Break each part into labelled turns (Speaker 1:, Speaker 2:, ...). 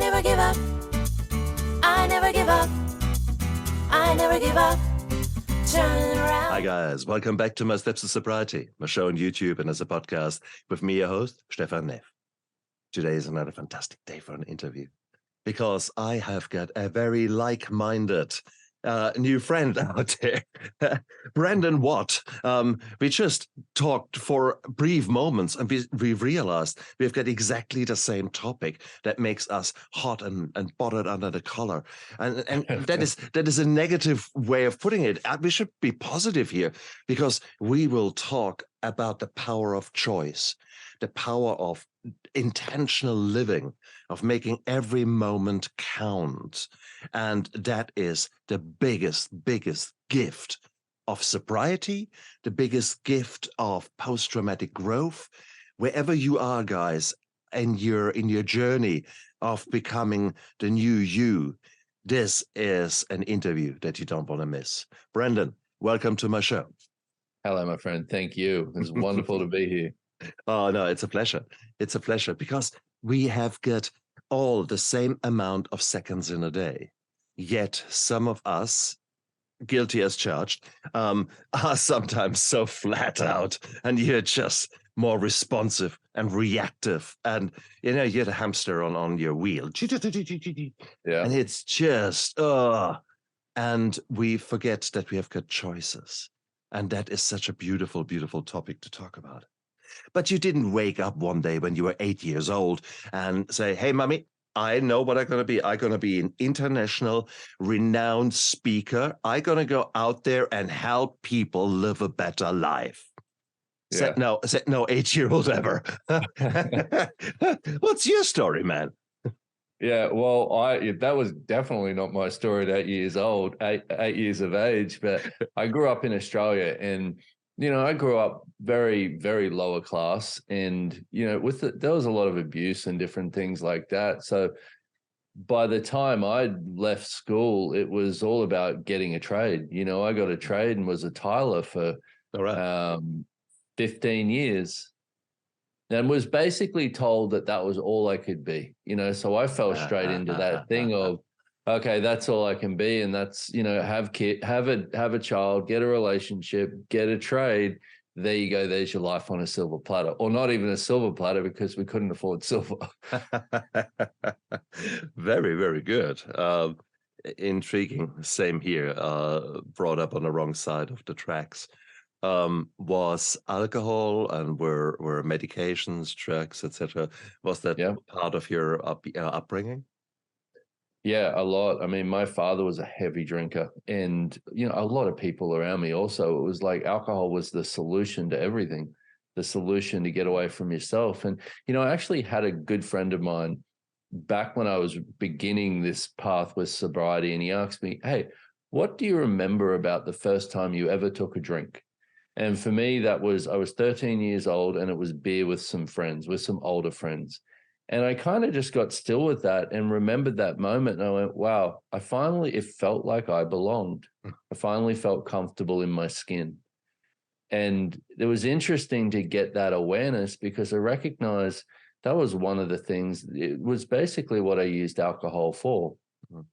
Speaker 1: never give up. I never give up. I never give up. Turn around.
Speaker 2: Hi guys, welcome back to My Steps to Sobriety, my show on YouTube and as a podcast with me, your host, Stefan Neff. Today is another fantastic day for an interview because I have got a very like-minded new friend out there, Brendon Watt. We just talked for brief moments and we realized we've got exactly the same topic that makes us hot and bothered under the collar. And that is a negative way of putting it. We should be positive here because we will talk about the power of choice, the power of intentional living, of making every moment count. And that is the biggest gift of sobriety, the biggest gift of post-traumatic growth. Wherever you are, guys, in your journey of becoming the new you, this is an interview that you don't want to miss. Brendon, welcome to my show.
Speaker 3: Hello, my friend. Thank you. It's wonderful to be here.
Speaker 2: Oh, no, it's a pleasure. It's a pleasure because we have got all the same amount of seconds in a day. Yet some of us, guilty as charged, are sometimes so flat out and you're just more responsive and reactive. And, you know, you're the hamster on your wheel.
Speaker 3: Yeah.
Speaker 2: And it's just, and we forget that we have got choices. And that is such a beautiful, beautiful topic to talk about. But you didn't wake up one day when you were 8 years old and say, hey, mommy, I know what I'm going to be. I'm going to be an international renowned speaker. I'm going to go out there and help people live a better life.
Speaker 3: Yeah.
Speaker 2: Said no 8-year-old ever. What's your story, man?
Speaker 3: Yeah, well, that was definitely not my story at 8 years old, eight years of age. But I grew up in Australia, and I grew up very, very lower class, and there was a lot of abuse and different things like that. So by the time I left school, it was all about getting a trade. I got a trade and was a tiler for 15 years. And was basically told that was all I could be, so I fell straight into that thing of, okay, that's all I can be. And that's, have a child, get a relationship, get a trade. There you go. There's your life on a silver platter, or not even a silver platter because we couldn't afford silver.
Speaker 2: Very, very good. Intriguing. Same here. Brought up on the wrong side of the tracks. Was alcohol and were medications, drugs, etc. Was that part of your upbringing?
Speaker 3: Yeah, a lot. I mean, my father was a heavy drinker, and a lot of people around me also. It was like alcohol was the solution to everything, the solution to get away from yourself. And I actually had a good friend of mine back when I was beginning this path with sobriety, and he asked me, "Hey, what do you remember about the first time you ever took a drink?" And for me, I was 13 years old, and it was beer with some friends, with some older friends. And I kind of just got still with that and remembered that moment. And I went, wow, it felt like I belonged. I finally felt comfortable in my skin. And it was interesting to get that awareness because I recognized that was one of the things. It was basically what I used alcohol for. Mm-hmm.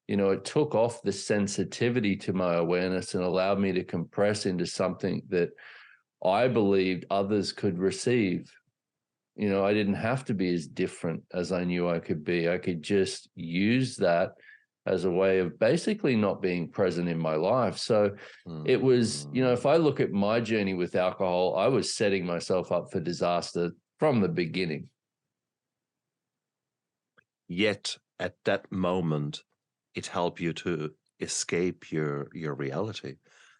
Speaker 3: It took off the sensitivity to my awareness and allowed me to compress into something that I believed others could receive. I didn't have to be as different as I knew I could be. I could just use that as a way of basically not being present in my life. So it was, if I look at my journey with alcohol, I was setting myself up for disaster from the beginning.
Speaker 2: Yet at that moment, it helped you to escape your reality.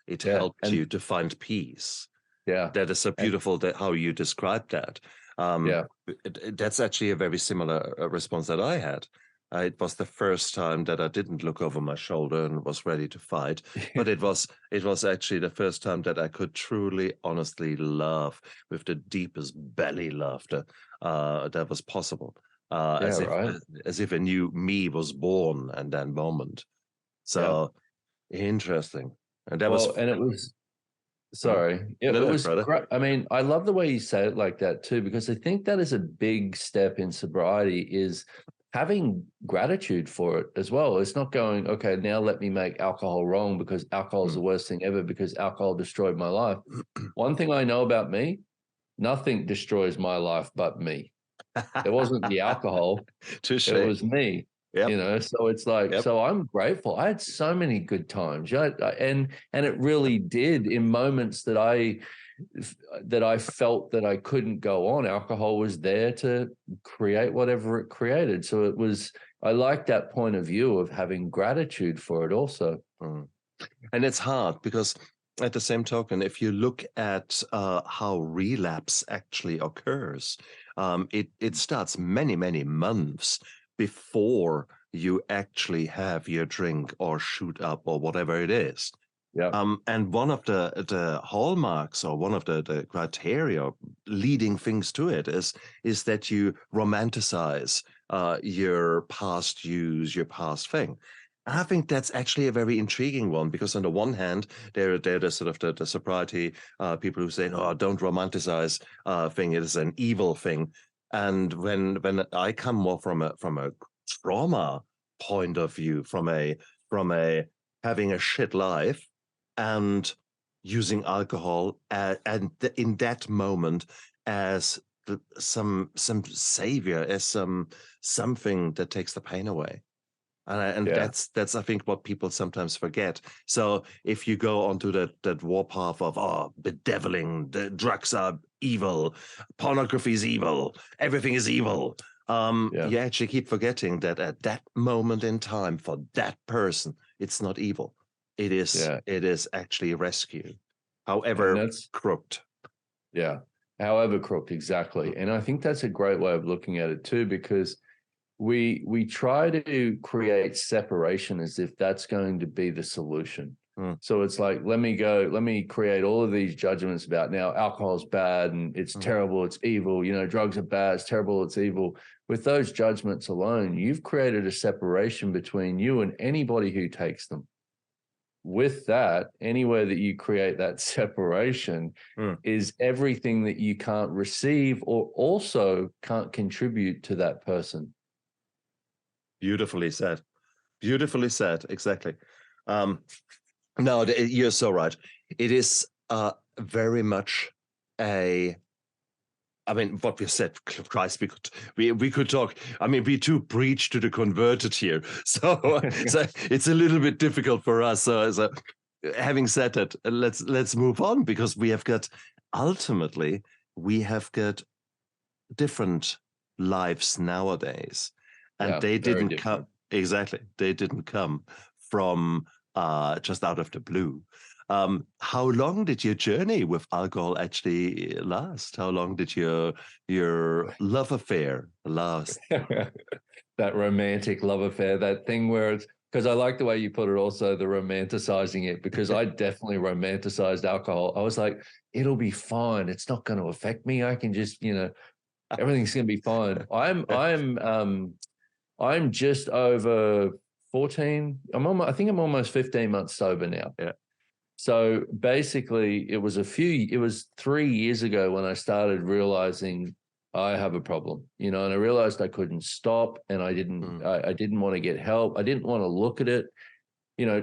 Speaker 2: It helped you to find peace.
Speaker 3: Yeah.
Speaker 2: That is so beautiful how you described that. That's actually a very similar response that I had. It was the first time that I didn't look over my shoulder and was ready to fight, but it was actually the first time that I could truly, honestly laugh with the deepest belly laughter that was possible. As if a new me was born in that moment. So interesting. And that
Speaker 3: Sorry. It was great. I mean, I love the way you say it like that too, because I think that is a big step in sobriety is having gratitude for it as well. It's not going, okay, now let me make alcohol wrong because alcohol is the worst thing ever because alcohol destroyed my life. One thing I know about me, nothing destroys my life but me. It wasn't the alcohol,
Speaker 2: Touche.
Speaker 3: it was me.
Speaker 2: Yep.
Speaker 3: So it's like,
Speaker 2: Yep.
Speaker 3: so I'm grateful. I had so many good times. And it really did in moments that I felt that I couldn't go on. Alcohol was there to create whatever it created. So it was, I like that point of view of having gratitude for it also.
Speaker 2: And it's hard because at the same token, if you look at how relapse actually occurs, it starts many, many months before you actually have your drink or shoot up or whatever it is.
Speaker 3: Yeah.
Speaker 2: And one of the hallmarks or one of the criteria leading things to it is that you romanticize your past use, your past thing. And I think that's actually a very intriguing one because on the one hand, they're the sort of the sobriety people who say, "Oh, don't romanticize thing; it is an evil thing." And when I come more from a trauma point of view, from a having a shit life and using alcohol and in that moment as some savior, as something that takes the pain away. And
Speaker 3: Yeah.
Speaker 2: that's I think what people sometimes forget. So if you go onto that warpath of bedeviling, the drugs are evil, pornography is evil, everything is evil, you actually keep forgetting that at that moment in time for that person, it's not evil. It is actually rescue, however crooked.
Speaker 3: Yeah. However crooked, exactly. And I think that's a great way of looking at it too, because we try to create separation as if that's going to be the solution. So it's like, let me create all of these judgments about now alcohol's bad and it's terrible, it's evil, drugs are bad, it's terrible, it's evil. With those judgments alone, you've created a separation between you and anybody who takes them. With that, anywhere that you create that separation is everything that you can't receive or also can't contribute to that person.
Speaker 2: Beautifully said. Beautifully said. Exactly. No, you're so right. It is very much I mean, what we said, Christ, we could talk. I mean, we too preach to the converted here, so it's a little bit difficult for us. So having said that, let's move on because ultimately we have got different lives nowadays, and they didn't come exactly. They didn't come from just out of the blue. How long did your journey with alcohol actually last? How long did your love affair last?
Speaker 3: That romantic love affair, that thing where it's, because I like the way you put it also, the romanticizing it, because I definitely romanticized alcohol. I was like, it'll be fine. It's not going to affect me. I can just, everything's going to be fine. I'm just over 14. I think I'm almost 15 months sober now.
Speaker 2: Yeah.
Speaker 3: So basically it was 3 years ago when I started realizing I have a problem, and I realized I couldn't stop and I didn't want to get help. I didn't want to look at it,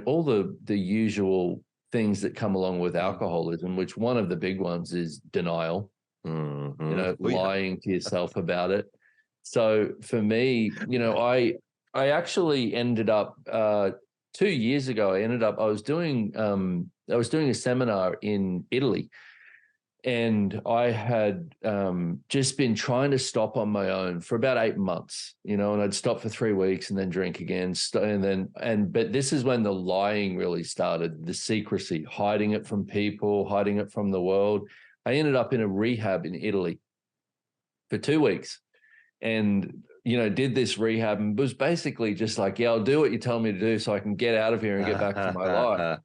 Speaker 3: all the usual things that come along with alcoholism, which one of the big ones is denial, lying to yourself about it. So for me, I actually ended up 2 years ago, I was doing a seminar in Italy, and I had just been trying to stop on my own for about 8 months, and I'd stop for 3 weeks and then drink again. But this is when the lying really started, the secrecy, hiding it from people, hiding it from the world. I ended up in a rehab in Italy for 2 weeks and did this rehab and was basically just like, yeah, I'll do what you tell me to do so I can get out of here and get back to my life.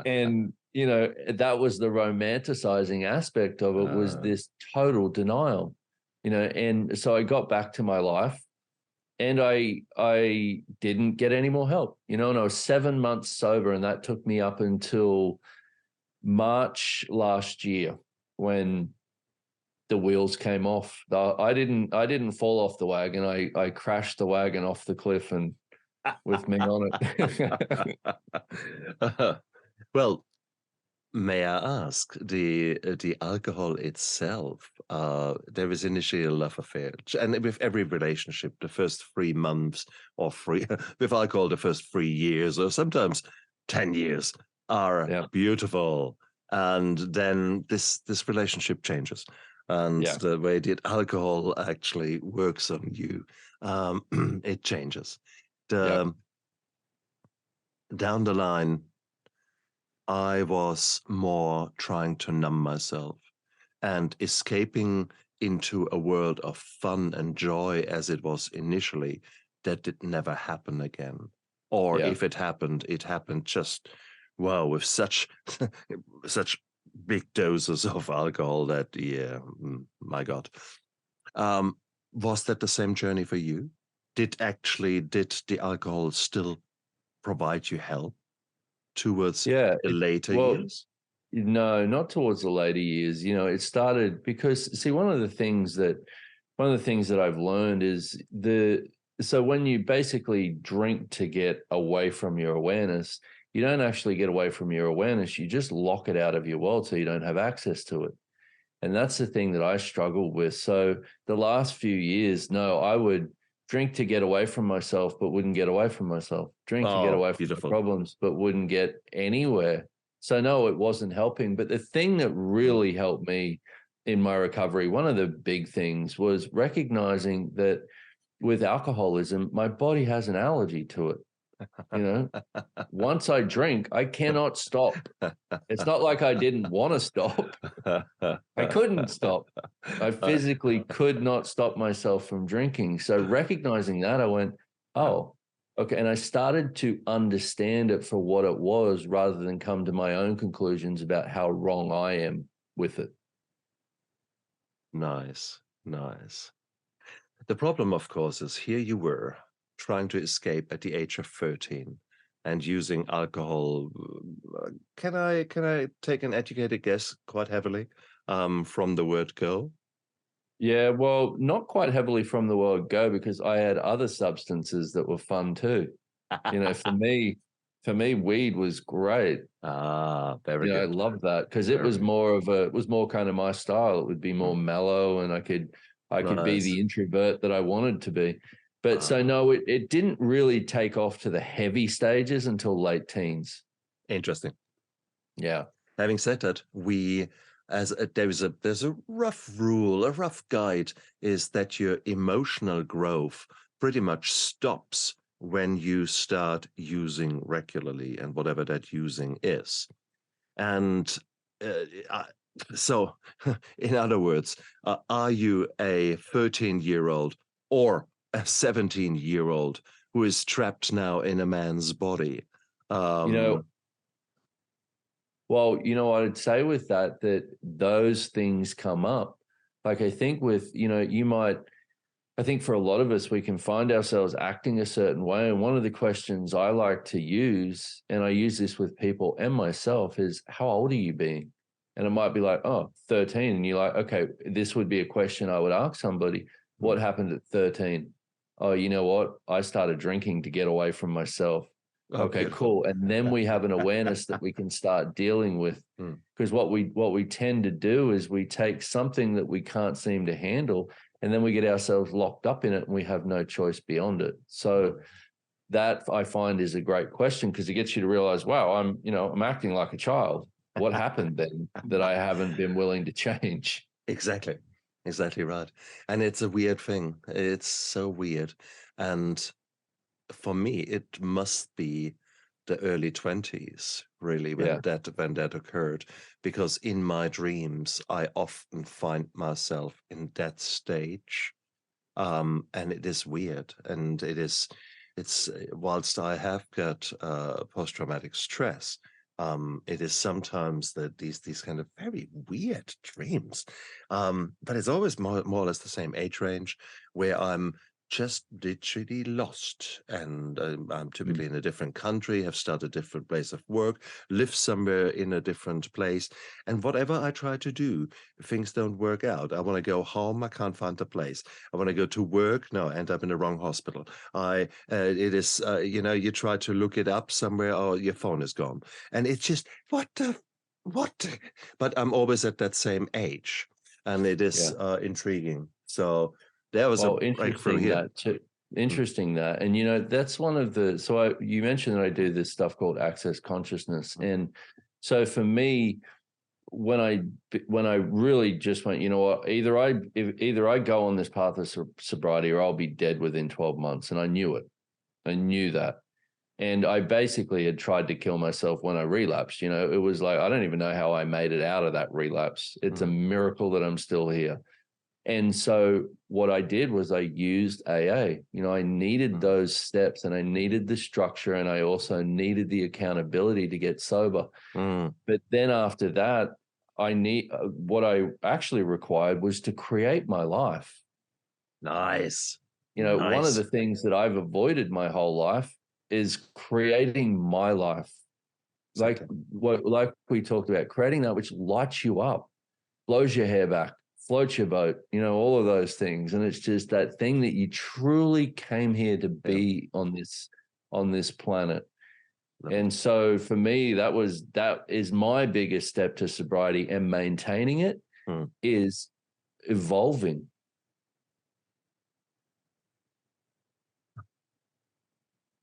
Speaker 3: And, that was the romanticizing aspect of it, was this total denial, and so I got back to my life and I didn't get any more help, and I was 7 months sober, and that took me up until March last year when the wheels came off. I didn't fall off the wagon. I crashed the wagon off the cliff and with me on it.
Speaker 2: Well, may I ask, the alcohol itself, there is initially a love affair, and with every relationship, the first 3 months or with alcohol, the first 3 years, or sometimes 10 years are beautiful, and then this relationship changes, and the way that alcohol actually works on you, it changes. Down the line, I was more trying to numb myself and escaping into a world of fun and joy as it was initially. That did never happen again. Or if it happened just, wow, with such big doses of alcohol that, my God. Was that the same journey for you? Did the alcohol still provide you help towards the later years?
Speaker 3: No, not towards the later years. It started because, see, one of the things that I've learned is so when you basically drink to get away from your awareness, you don't actually get away from your awareness. You just lock it out of your world so you don't have access to it. And that's the thing that I struggled with. So the last few years, no, I would drink to get away from myself, but wouldn't get away from myself. Drink to get away from my problems, but wouldn't get anywhere. So no, it wasn't helping. But the thing that really helped me in my recovery, one of the big things was recognizing that with alcoholism, my body has an allergy to it. Once I drink, I cannot stop. It's not like I didn't want to stop. I couldn't stop. I physically could not stop myself from drinking. So recognizing that, I went, oh, okay. And I started to understand it for what it was rather than come to my own conclusions about how wrong I am with it.
Speaker 2: Nice. The problem, of course, is here you were trying to escape at the age of 13 and using alcohol. Can I take an educated guess quite heavily from the word go?
Speaker 3: Yeah, well, not quite heavily from the word go, because I had other substances that were fun too. For me, weed was great.
Speaker 2: Very good.
Speaker 3: I love that because it was more kind of my style. It would be more mellow, and I could be the introvert that I wanted to be. But so no, it didn't really take off to the heavy stages until late teens.
Speaker 2: Interesting.
Speaker 3: Yeah.
Speaker 2: Having said that, there's a rough rule, a rough guide is that your emotional growth pretty much stops when you start using regularly, and whatever that using is. And so, in other words, are you a 13-year-old or a 17-year-old who is trapped now in a man's body?
Speaker 3: Well, I'd say with that those things come up. Like I think with, I think for a lot of us, we can find ourselves acting a certain way. And one of the questions I like to use, and I use this with people and myself, is how old are you being? And it might be like, 13. And you're like, okay, this would be a question I would ask somebody. What happened at 13? Oh, you know what? I started drinking to get away from myself. Okay, cool. And then we have an awareness that we can start dealing with. Because what we tend to do is we take something that we can't seem to handle, and then we get ourselves locked up in it, and we have no choice beyond it. So that I find is a great question, because it gets you to realize, wow, I'm acting like a child. What happened then that I haven't been willing to change?
Speaker 2: Exactly right. And it's a weird thing. It's so weird. And for me, it must be the early 20s, really, when that occurred, because in my dreams, I often find myself in that stage. And it is weird. And it's whilst I have got post-traumatic stress, it is sometimes that these kind of very weird dreams. But it's always more or less the same age range, where I'm just literally lost. And I'm typically in a different country, have started a different place of work, live somewhere in a different place. And whatever I try to do, things don't work out. I want to go home, I can't find a place. I want to go to work, no, I end up in the wrong hospital. It is, you try to look it up somewhere, or your phone is gone. And it's just, what? But I'm always at that same age. And it is intriguing. So there was a breakthrough
Speaker 3: interesting
Speaker 2: here.
Speaker 3: that too. Interesting that, and that's one of the. So you mentioned that I do this stuff called access consciousness, and so for me, when I really just went, you know what, either I go on this path of sobriety, or I'll be dead within 12 months, and I knew it. I knew that, and I basically had tried to kill myself when I relapsed. It was like, I don't even know how I made it out of that relapse. It's a miracle that I'm still here. And so what I did was I used AA. I needed those steps, and I needed the structure, and I also needed the accountability to get sober. But then after that, what I actually required was to create my life.
Speaker 2: Nice.
Speaker 3: One of the things that I've avoided my whole life is creating my life. Like we talked about, creating that which lights you up, blows your hair back, floats your boat, all of those things. And it's just that thing that you truly came here to be on this planet. And so for me, that is my biggest step to sobriety, and maintaining it is evolving.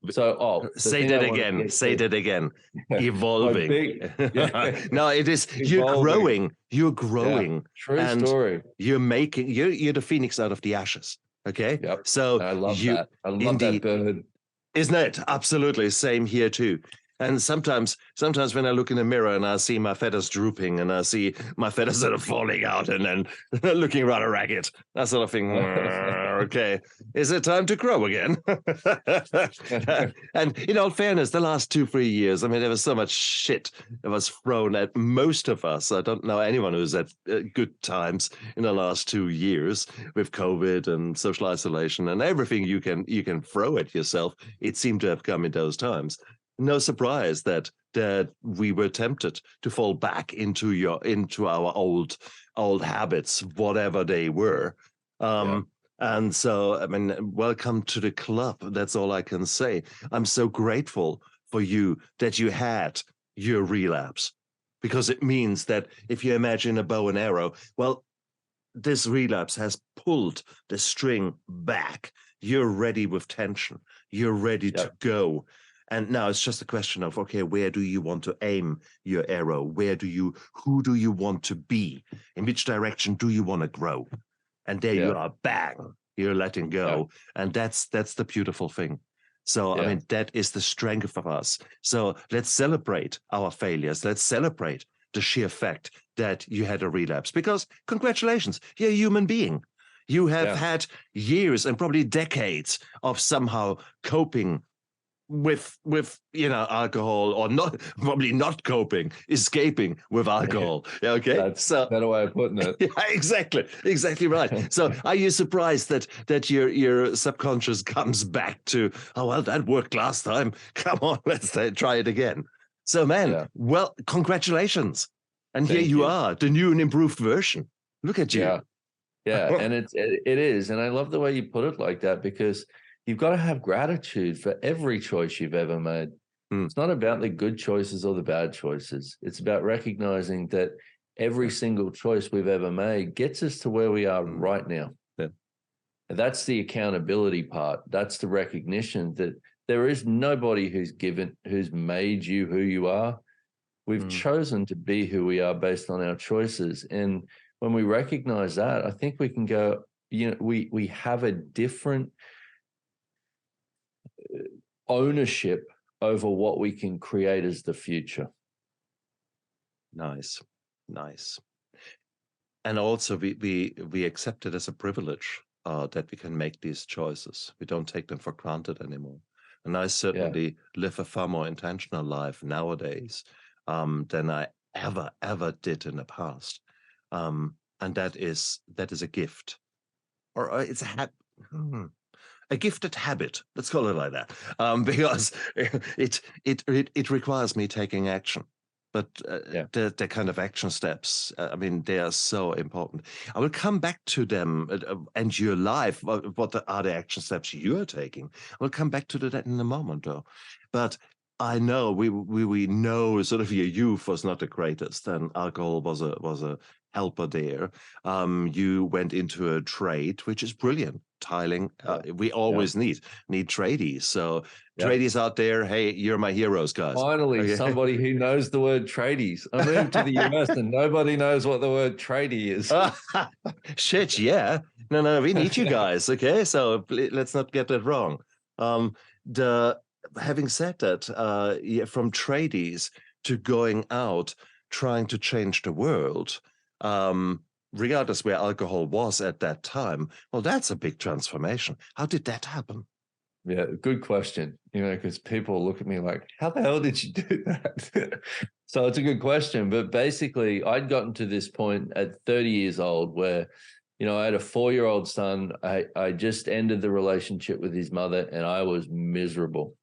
Speaker 3: So,
Speaker 2: say that again. Say that again. Evolving. No, it is.
Speaker 3: Evolving.
Speaker 2: You're growing.
Speaker 3: Yeah, true story.
Speaker 2: You're the phoenix out of the ashes. Okay.
Speaker 3: Yep.
Speaker 2: So
Speaker 3: I love that. I love that bird.
Speaker 2: Isn't it? Absolutely. Same here too. And sometimes when I look in the mirror and I see my feathers drooping, and I see my feathers that are falling out and then looking rather ragged, that sort of thing. Okay, is it time to grow again? And in all fairness, the last 2-3 years, I mean, there was so much shit that was thrown at most of us. I don't know anyone who's at good times in the last 2 years with COVID and social isolation and everything you can throw at yourself. It seemed to have come in those times. No surprise that we were tempted to fall back into our old habits, whatever they were. And so, I mean, welcome to the club. That's all I can say. I'm so grateful for you that you had your relapse, because it means that if you imagine a bow and arrow, well, this relapse has pulled the string back. You're ready with tension. You're ready to go. And now it's just a question of, okay, where do you want to aim your arrow? Who do you want to be? In which direction do you want to grow? And there you are, bang, you're letting go. And that's the beautiful thing. So, I mean, that is the strength of us. So let's celebrate our failures. Let's celebrate the sheer fact that you had a relapse, because congratulations, you're a human being. You have had years and probably decades of somehow coping with alcohol, or probably not coping, escaping with alcohol. Okay,
Speaker 3: that's a better way of putting it.
Speaker 2: Yeah, exactly right. So are you surprised that your subconscious comes back to, oh well, that worked last time, come on, let's try it again? So man, well, congratulations. And here you are, the new and improved version. Look at you.
Speaker 3: And it is, and I love the way you put it like that, because you've got to have gratitude for every choice you've ever made. It's not about the good choices or the bad choices. It's about recognizing that every single choice we've ever made gets us to where we are right now. And that's the accountability part. That's the recognition that there is nobody who's made you who you are. We've chosen to be who we are based on our choices. And when we recognize that, I think we can go, we have a different ownership over what we can create as the future.
Speaker 2: Nice. And also we accept it as a privilege that we can make these choices. We don't take them for granted anymore. And I certainly live a far more intentional life nowadays than I ever did in the past. And that is a gift, or it's a a gifted habit. Let's call it like that, because it requires me taking action. But the kind of action steps, I mean, they are so important. I will come back to them and your life. What are the action steps you are taking? I will come back to that in a moment, though. But I know we know sort of your youth was not the greatest, and alcohol was a helper there. You went into a trade, which is brilliant. Tiling, we always need tradies. So tradies out there, hey, you're my heroes, guys.
Speaker 3: Finally, somebody who knows the word tradies. I moved to the US and nobody knows what the word tradie is.
Speaker 2: Shit, yeah. No, we need you guys. Okay, so let's not get that wrong. Having said that, from tradies to going out trying to change the world, regardless where alcohol was at that time, well, that's a big transformation. How did that happen?
Speaker 3: Yeah, good question. Because people look at me like, how the hell did you do that? So it's a good question. But basically, I'd gotten to this point at 30 years old where, I had a 4-year-old son. I just ended the relationship with his mother and I was miserable.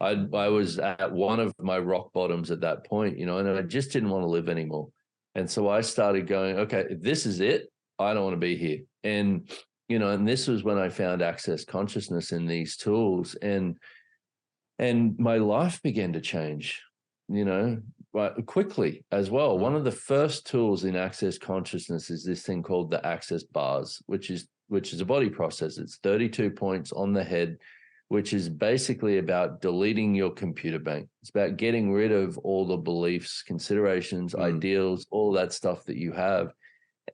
Speaker 3: I was at one of my rock bottoms at that point, and I just didn't want to live anymore. And so I started going, okay, if this is it, I don't want to be here. And, and this was when I found Access Consciousness in these tools, and my life began to change, quickly as well. One of the first tools in Access Consciousness is this thing called the Access Bars, which is a body process. It's 32 points on the head, which is basically about deleting your computer bank. It's about getting rid of all the beliefs, considerations, ideals, all that stuff that you have.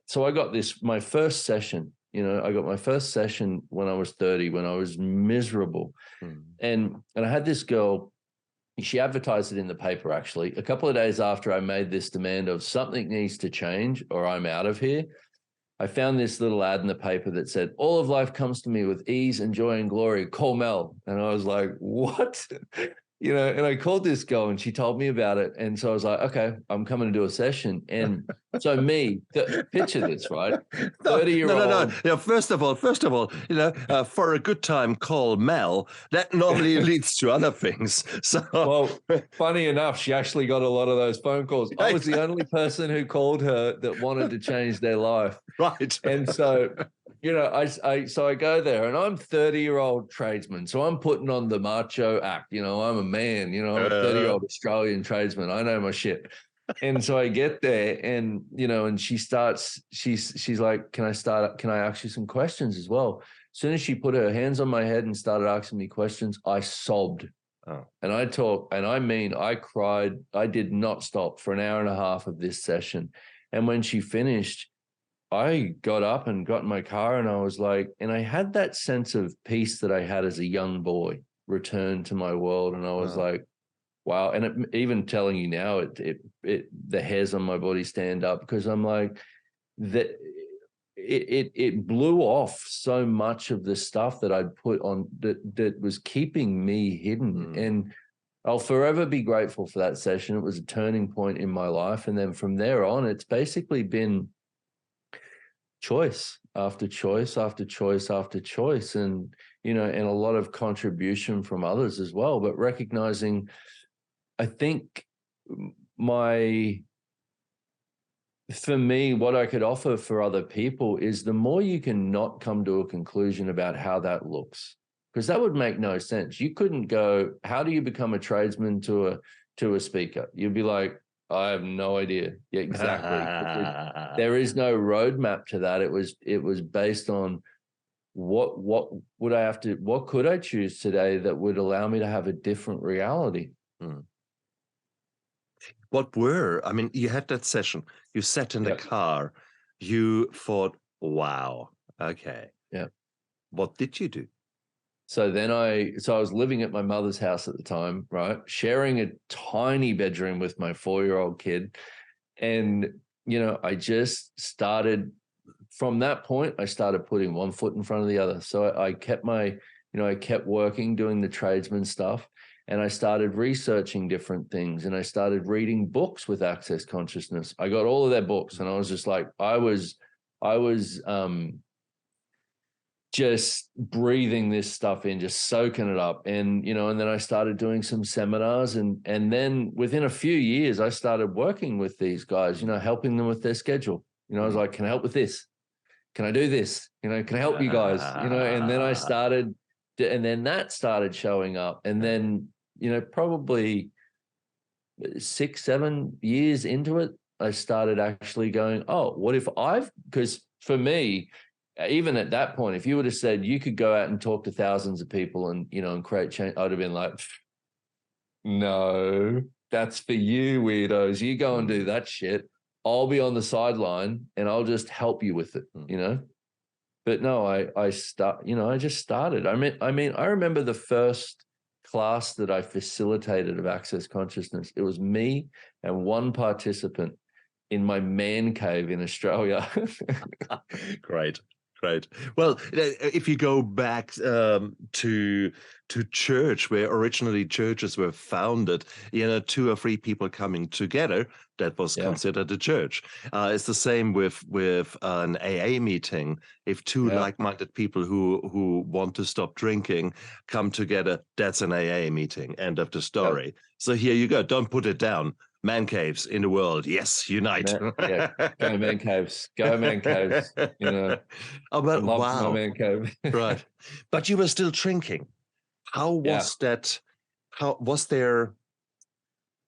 Speaker 3: So I got my first session, I got my first session when I was 30, when I was miserable. And I had this girl, she advertised it in the paper, actually. A couple of days after I made this demand of something needs to change or I'm out of here, I found this little ad in the paper that said, all of life comes to me with ease and joy and glory. Call Mel. And I was like, what? And I called this girl and she told me about it. And so I was like, okay, I'm coming to do a session. And so picture this, right? 30-year-old.
Speaker 2: No. First of all, for a good time, call Mel. That normally leads to other things. So,
Speaker 3: well, funny enough, she actually got a lot of those phone calls. I was the only person who called her that wanted to change their life.
Speaker 2: Right.
Speaker 3: And so, I go there and I'm 30-year-old tradesman. So I'm putting on the macho act, I'm a man, I'm a 30-year-old Australian tradesman. I know my shit. And so I get there and, and she's like, can I ask you some questions as well? As soon as she put her hands on my head and started asking me questions, I sobbed.
Speaker 2: Oh.
Speaker 3: And I cried. I did not stop for an hour and a half of this session. And when she finished, I got up and got in my car and I was like, and I had that sense of peace that I had as a young boy return to my world. And I was like, wow. And even telling you now, the hairs on my body stand up because I'm like, that it blew off so much of the stuff that I'd put on that was keeping me hidden. And I'll forever be grateful for that session. It was a turning point in my life. And then from there on, it's basically been choice after choice after choice after choice, and and a lot of contribution from others as well, but recognizing, I think for me, what I could offer for other people is the more you can not come to a conclusion about how that looks, because that would make no sense. You couldn't go, how do you become a tradesman to a speaker? You'd be like, I have no idea. Yeah, exactly. There is no roadmap to that. It was based on what could I choose today that would allow me to have a different reality?
Speaker 2: You had that session, you sat in the car, you thought, wow, okay.
Speaker 3: Yeah.
Speaker 2: What did you do?
Speaker 3: So then I was living at my mother's house at the time, right? Sharing a tiny bedroom with my 4-year-old kid. And, I just started, from that point, I started putting one foot in front of the other. So I kept I kept working, doing the tradesman stuff. And I started researching different things. And I started reading books with Access Consciousness. I got all of their books. And I was just like, I was just breathing this stuff in, just soaking it up. And, and then I started doing some seminars, and then within a few years, I started working with these guys, helping them with their schedule. I was like, can I help with this? Can I do this? Can I help you guys? And then I started, and then that started showing up. And then, probably 6-7 years into it, I started actually going, oh, what if because for me, even at that point, if you would have said you could go out and talk to thousands of people and, and create change, I'd have been like, no, that's for you weirdos. You go and do that shit. I'll be on the sideline and I'll just help you with it, But no, I just started. I mean, I remember the first class that I facilitated of Access Consciousness. It was me and one participant in my man cave in Australia.
Speaker 2: Great. Well, if you go back to church, where originally churches were founded, 2 or 3 people coming together, that was considered a church. It's the same with an AA meeting. If 2 like-minded people who want to stop drinking come together, that's an AA meeting. End of the story. Yep. So here you go. Don't put it down. Man caves in the world. Yes, unite.
Speaker 3: Go man caves. Go man caves.
Speaker 2: Oh, but
Speaker 3: wow. My man cave.
Speaker 2: Right. But you were still drinking. How was that? How was there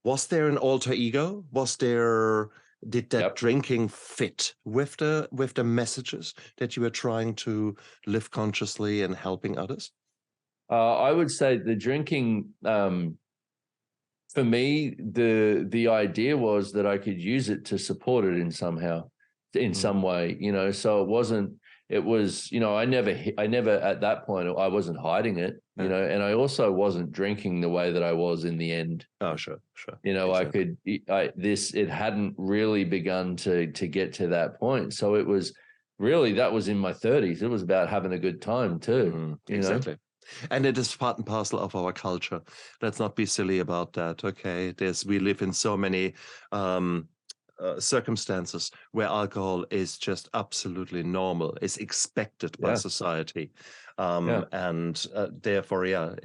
Speaker 2: an alter ego? Did that drinking fit with the messages that you were trying to live consciously and helping others?
Speaker 3: I would say the drinking, for me, the idea was that I could use it to support it in some way, so it was, I never at that point, I wasn't hiding it, and I also wasn't drinking the way that I was in the end.
Speaker 2: Oh, sure.
Speaker 3: Exactly. It hadn't really begun to get to that point. So it was really, that was in my 30s. It was about having a good time too.
Speaker 2: Exactly. And it is part and parcel of our culture. Let's not be silly about that. Okay, we live in so many circumstances where alcohol is just absolutely normal. It's expected by society, and therefore,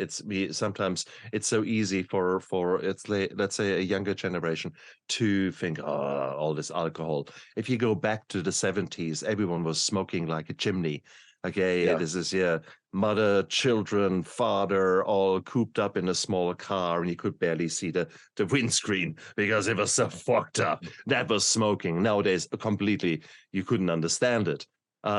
Speaker 2: sometimes it's so easy for let's say a younger generation to think, oh, all this alcohol. If you go back to the 70s, everyone was smoking like a chimney. Okay, this is mother, children, father, all cooped up in a small car, and you could barely see the windscreen because it was so fucked up. That was smoking. Nowadays, completely, you couldn't understand it,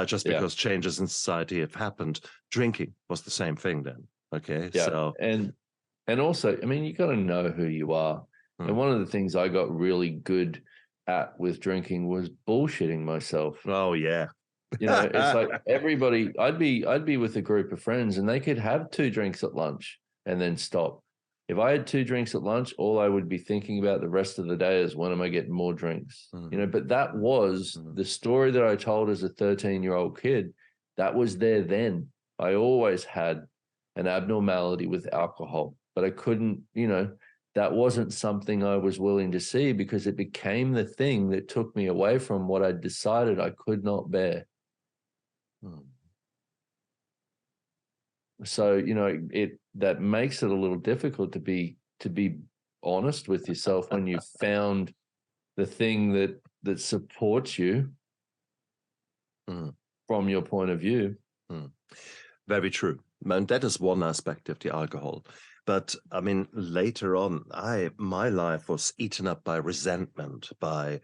Speaker 2: just because changes in society have happened. Drinking was the same thing then. Okay, so
Speaker 3: and also, I mean, you got to know who you are. And one of the things I got really good at with drinking was bullshitting myself.
Speaker 2: Oh yeah.
Speaker 3: It's like everybody, I'd be with a group of friends and they could have 2 drinks at lunch and then stop. If I had 2 drinks at lunch, all I would be thinking about the rest of the day is, when am I getting more drinks? But that was the story that I told as a 13-year-old kid. That was there then. I always had an abnormality with alcohol, but I couldn't, that wasn't something I was willing to see, because it became the thing that took me away from what I decided I could not bear. So, that makes it a little difficult to be honest with yourself when you've found the thing that supports you from your point of view.
Speaker 2: Very true. And that is one aspect of the alcohol. But I mean, later on, my life was eaten up by resentment, by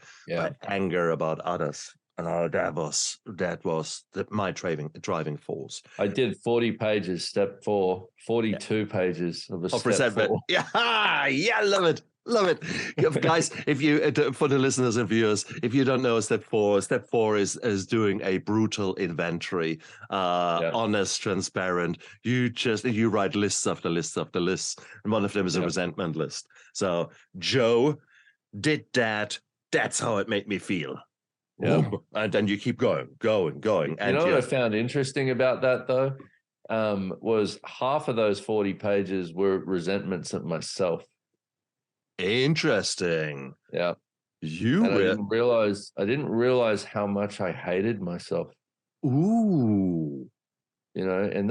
Speaker 2: anger about others. That was my driving force.
Speaker 3: I did 40 pages, step 4, 42 pages of step
Speaker 2: resentment.
Speaker 3: 4.
Speaker 2: Yeah, love it. Guys, if you, for the listeners and viewers, if you don't know step 4 is doing a brutal inventory, honest, transparent. You write lists after lists after lists, and one of them is a resentment list. So Joe did that. That's how it made me feel. Yeah. And then you keep going. And
Speaker 3: what I found interesting about that, though, was half of those 40 pages were resentments at myself.
Speaker 2: Interesting.
Speaker 3: Yeah. I didn't realize how much I hated myself.
Speaker 2: Ooh.
Speaker 3: and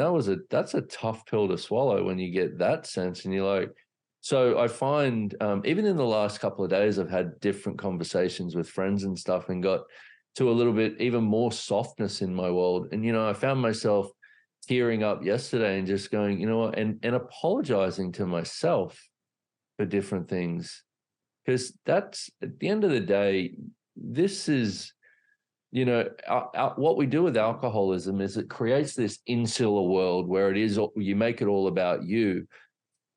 Speaker 3: that's a tough pill to swallow when you get that sense, and you're like, so I find even in the last couple of days, I've had different conversations with friends and stuff and got to a little bit even more softness in my world. And, I found myself tearing up yesterday and just going, you know what, and apologizing to myself for different things. Because that's, at the end of the day, this is, what we do with alcoholism is it creates this insular world where you make it all about you.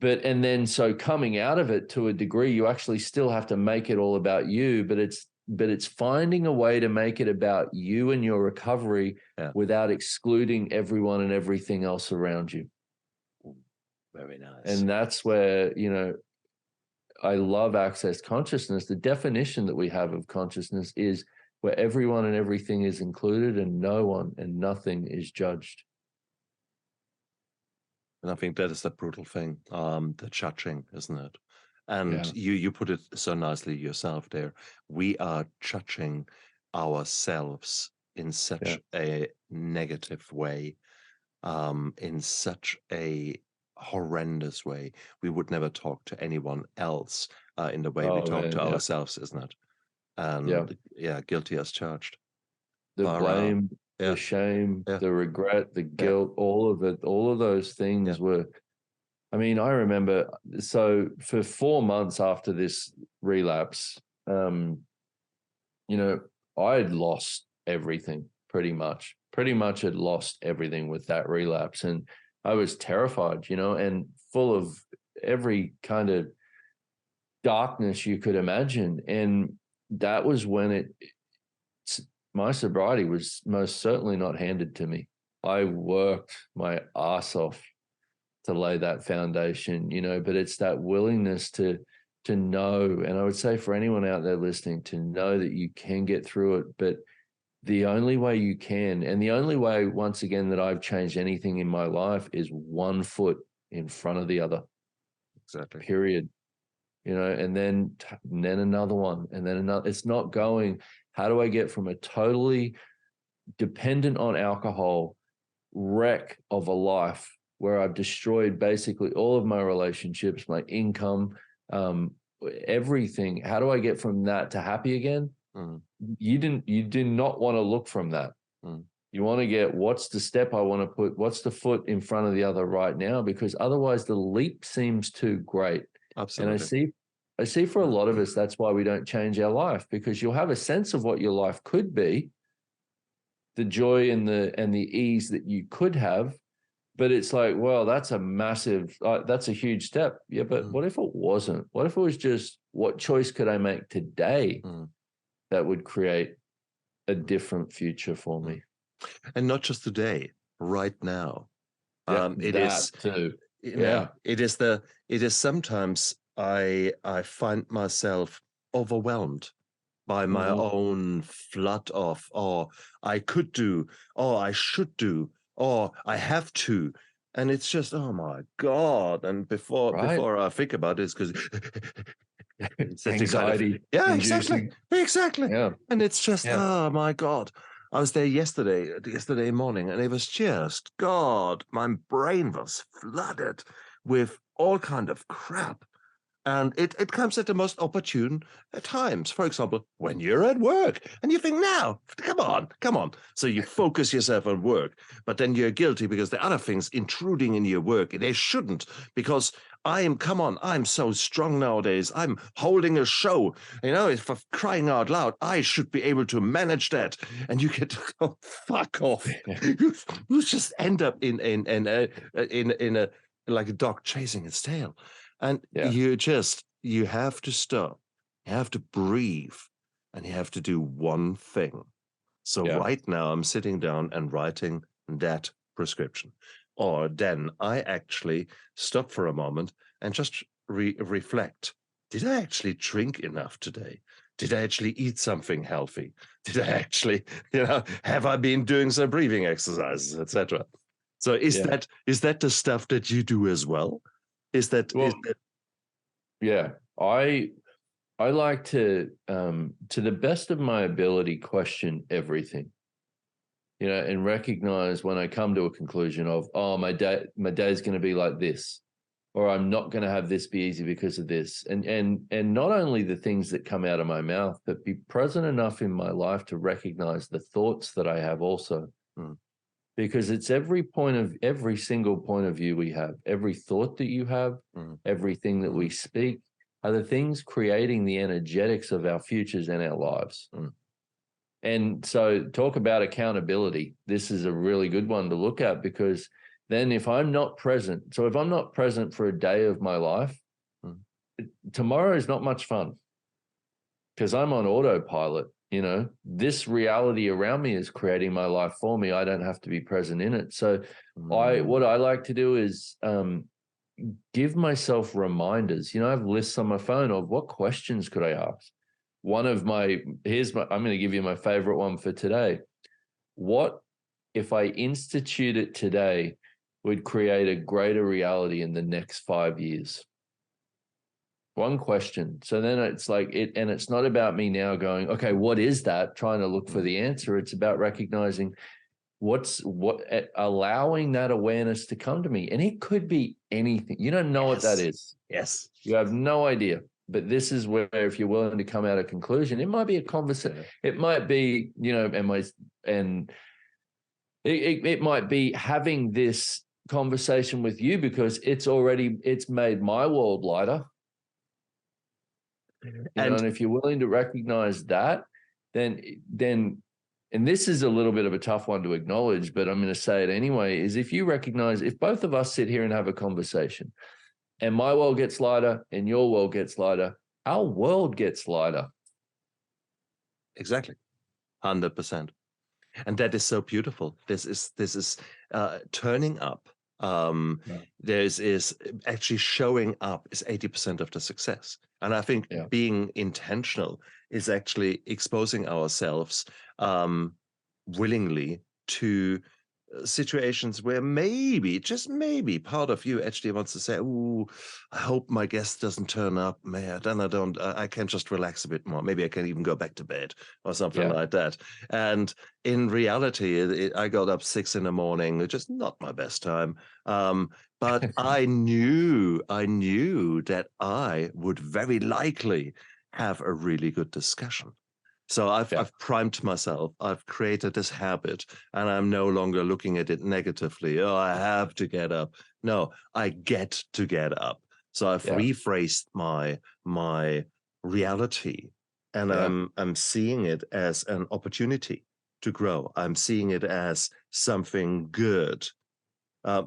Speaker 3: And then so coming out of it to a degree, you actually still have to make it all about you, but it's finding a way to make it about you and your recovery without excluding everyone and everything else around you.
Speaker 2: Very nice.
Speaker 3: And that's where, I love access consciousness. The definition that we have of consciousness is where everyone and everything is included and no one and nothing is judged.
Speaker 2: And I think that is the brutal thing, the judging, isn't it? And you put it so nicely yourself there. We are judging ourselves in such a negative way, in such a horrendous way. We would never talk to anyone else in the way we talk to ourselves, isn't it? And guilty as charged.
Speaker 3: The blame, the shame, the regret, the guilt, all of it, all of those things were, I mean, I remember, so for 4 months after this relapse, I had lost everything pretty much had lost everything with that relapse. And I was terrified, and full of every kind of darkness you could imagine. And that was when my sobriety was most certainly not handed to me. I worked my ass off to lay that foundation, but it's that willingness to know. And I would say for anyone out there listening, to know that you can get through it, but the only way you can, and the only way, once again, that I've changed anything in my life is one foot in front of the other.
Speaker 2: Exactly.
Speaker 3: Period. And then another one, and then another. It's not going, how do I get from a totally dependent on alcohol wreck of a life where I've destroyed basically all of my relationships, my income, everything. How do I get from that to happy again? You do not want to look from that. You want to get, what's the step I want to put? What's the foot in front of the other right now? Because otherwise the leap seems too great.
Speaker 2: Absolutely.
Speaker 3: And I see for a lot of us, that's why we don't change our life, because you'll have a sense of what your life could be, the joy and the ease that you could have. But it's like, well, that's a huge step. Yeah, but what if it wasn't? What if it was just, what choice could I make today that would create a different future for me?
Speaker 2: And not just today, right now.
Speaker 3: It is too.
Speaker 2: It is sometimes I find myself overwhelmed by my own flood of, I could do, I should do, I have to. And it's just, oh my God. And before I think about it, it's because
Speaker 3: anxiety.
Speaker 2: Exactly. Yeah. And it's just, oh my God. I was there yesterday morning, and it was just, God, my brain was flooded with all kind of crap. And it comes at the most opportune times. For example, when you're at work and you think, now, come on. So you focus yourself on work, but then you're guilty because the other things intruding in your work, they shouldn't, because I'm so strong nowadays. I'm holding a show, for crying out loud, I should be able to manage that. And you get to go, fuck off. You just end up in a like a dog chasing its tail. And you have to stop, you have to breathe, and you have to do one thing. So right now I'm sitting down and writing that prescription. Or then I actually stop for a moment and just reflect. Did I actually drink enough today? Did I actually eat something healthy? Did I actually, have I been doing some breathing exercises, etc.? So is that the stuff that you do as well?
Speaker 3: Yeah, I like to the best of my ability, question everything. and recognize when I come to a conclusion of, oh, my day is going to be like this, or I'm not going to have this be easy because of this. And not only the things that come out of my mouth, but be present enough in my life to recognize the thoughts that I have also. Because it's every single point of view we have, every thought that you have, everything that we speak are the things creating the energetics of our futures and our lives. And so talk about accountability. This is a really good one to look at, because then if I'm not present, so if I'm not present for a day of my life, tomorrow is not much fun because I'm on autopilot. This reality around me is creating my life for me. I don't have to be present in it. So what I like to do is give myself reminders. I have lists on my phone of what questions could I ask. I'm going to give you my favorite one for today. What if I institute it today would create a greater reality in the next 5 years? One question. So then it's like and it's not about me now going, okay, what is that? Trying to look for the answer. It's about recognizing allowing that awareness to come to me. And it could be anything. You don't know what that is.
Speaker 2: Yes.
Speaker 3: You have no idea. But this is where, if you're willing to come out a conclusion, it might be a conversation. It might be, it might be having this conversation with you because it's made my world lighter. And if you're willing to recognize that, then, and this is a little bit of a tough one to acknowledge, but I'm going to say it anyway, is if you recognize, if both of us sit here and have a conversation and my world gets lighter and your world gets lighter, our world gets lighter.
Speaker 2: Exactly. 100%. And that is so beautiful. This is turning up. Is actually showing up is 80% of the success. And I think being intentional is actually exposing ourselves willingly to situations where maybe, just maybe, part of you actually wants to say, "Ooh, I hope my guest doesn't turn up. Then I can just relax a bit more. Maybe I can even go back to bed or something like that." And in reality, I got up 6 a.m, which is not my best time. But I knew that I would very likely have a really good discussion. So I've primed myself. I've created this habit, and I'm no longer looking at it negatively. Oh, I have to get up. No, I get to get up. So I've rephrased my reality, and I'm seeing it as an opportunity to grow. I'm seeing it as something good.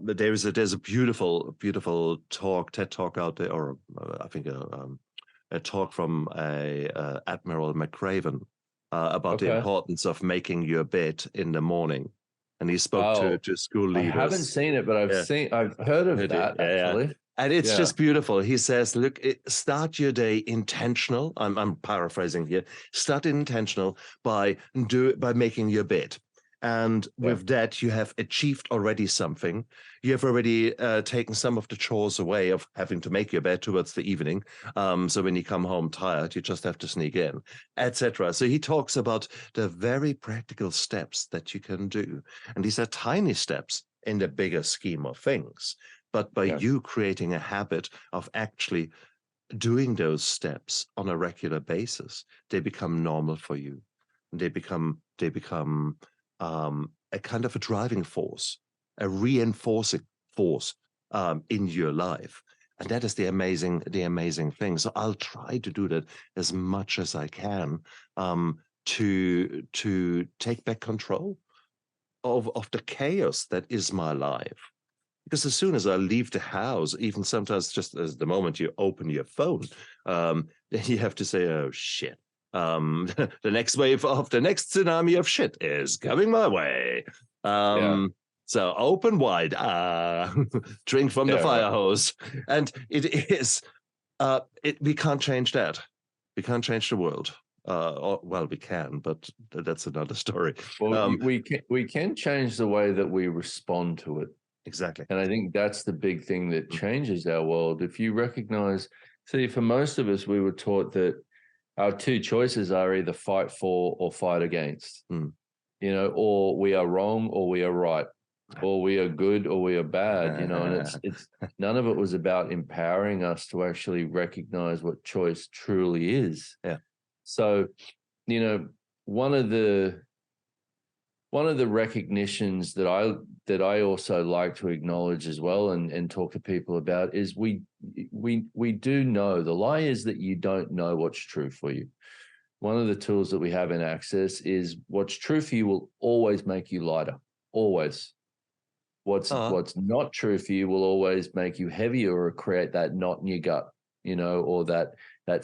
Speaker 2: There's a beautiful TED talk out there, or I think a talk from Admiral McRaven about the importance of making your bed in the morning, and he spoke to school leaders.
Speaker 3: I haven't seen it, but I've heard of that actually.
Speaker 2: And it's just beautiful. He says, look, start your day intentional. I'm paraphrasing here. Start intentional by making your bed. And with that, you have achieved already something. You have already taken some of the chores away of having to make your bed towards the evening. So when you come home tired, you just have to sneak in, etc. So he talks about the very practical steps that you can do. And these are tiny steps in the bigger scheme of things. But by you creating a habit of actually doing those steps on a regular basis, they become normal for you. They become a kind of a driving force, a reinforcing force in your life. And that is the amazing thing. So I'll try to do that as much as I can to take back control of the chaos that is my life. Because as soon as I leave the house, even sometimes just as the moment you open your phone, then you have to say, oh, shit. The next wave of the next tsunami of shit is coming my way. So open wide, drink from the fire hose. And it is, we can't change that. We can't change the world. Well, we can, but that's another story.
Speaker 3: Well, we can change the way that we respond to it.
Speaker 2: Exactly.
Speaker 3: And I think that's the big thing that changes our world. If you recognize, see, for most of us, we were taught that our two choices are either fight for or fight against. you know, or we are wrong or we are right, or we are good or we are bad, you know, and it's none of it was about empowering us to actually recognize what choice truly is.
Speaker 2: Yeah.
Speaker 3: So, you know, one of the recognitions that I also like to acknowledge as well and talk to people about is we do know. The lie is that you don't know what's true for you. One of the tools that we have in Access is what's true for you will always make you lighter. Always. What's not true for you will always make you heavier or create that knot in your gut, you know, or that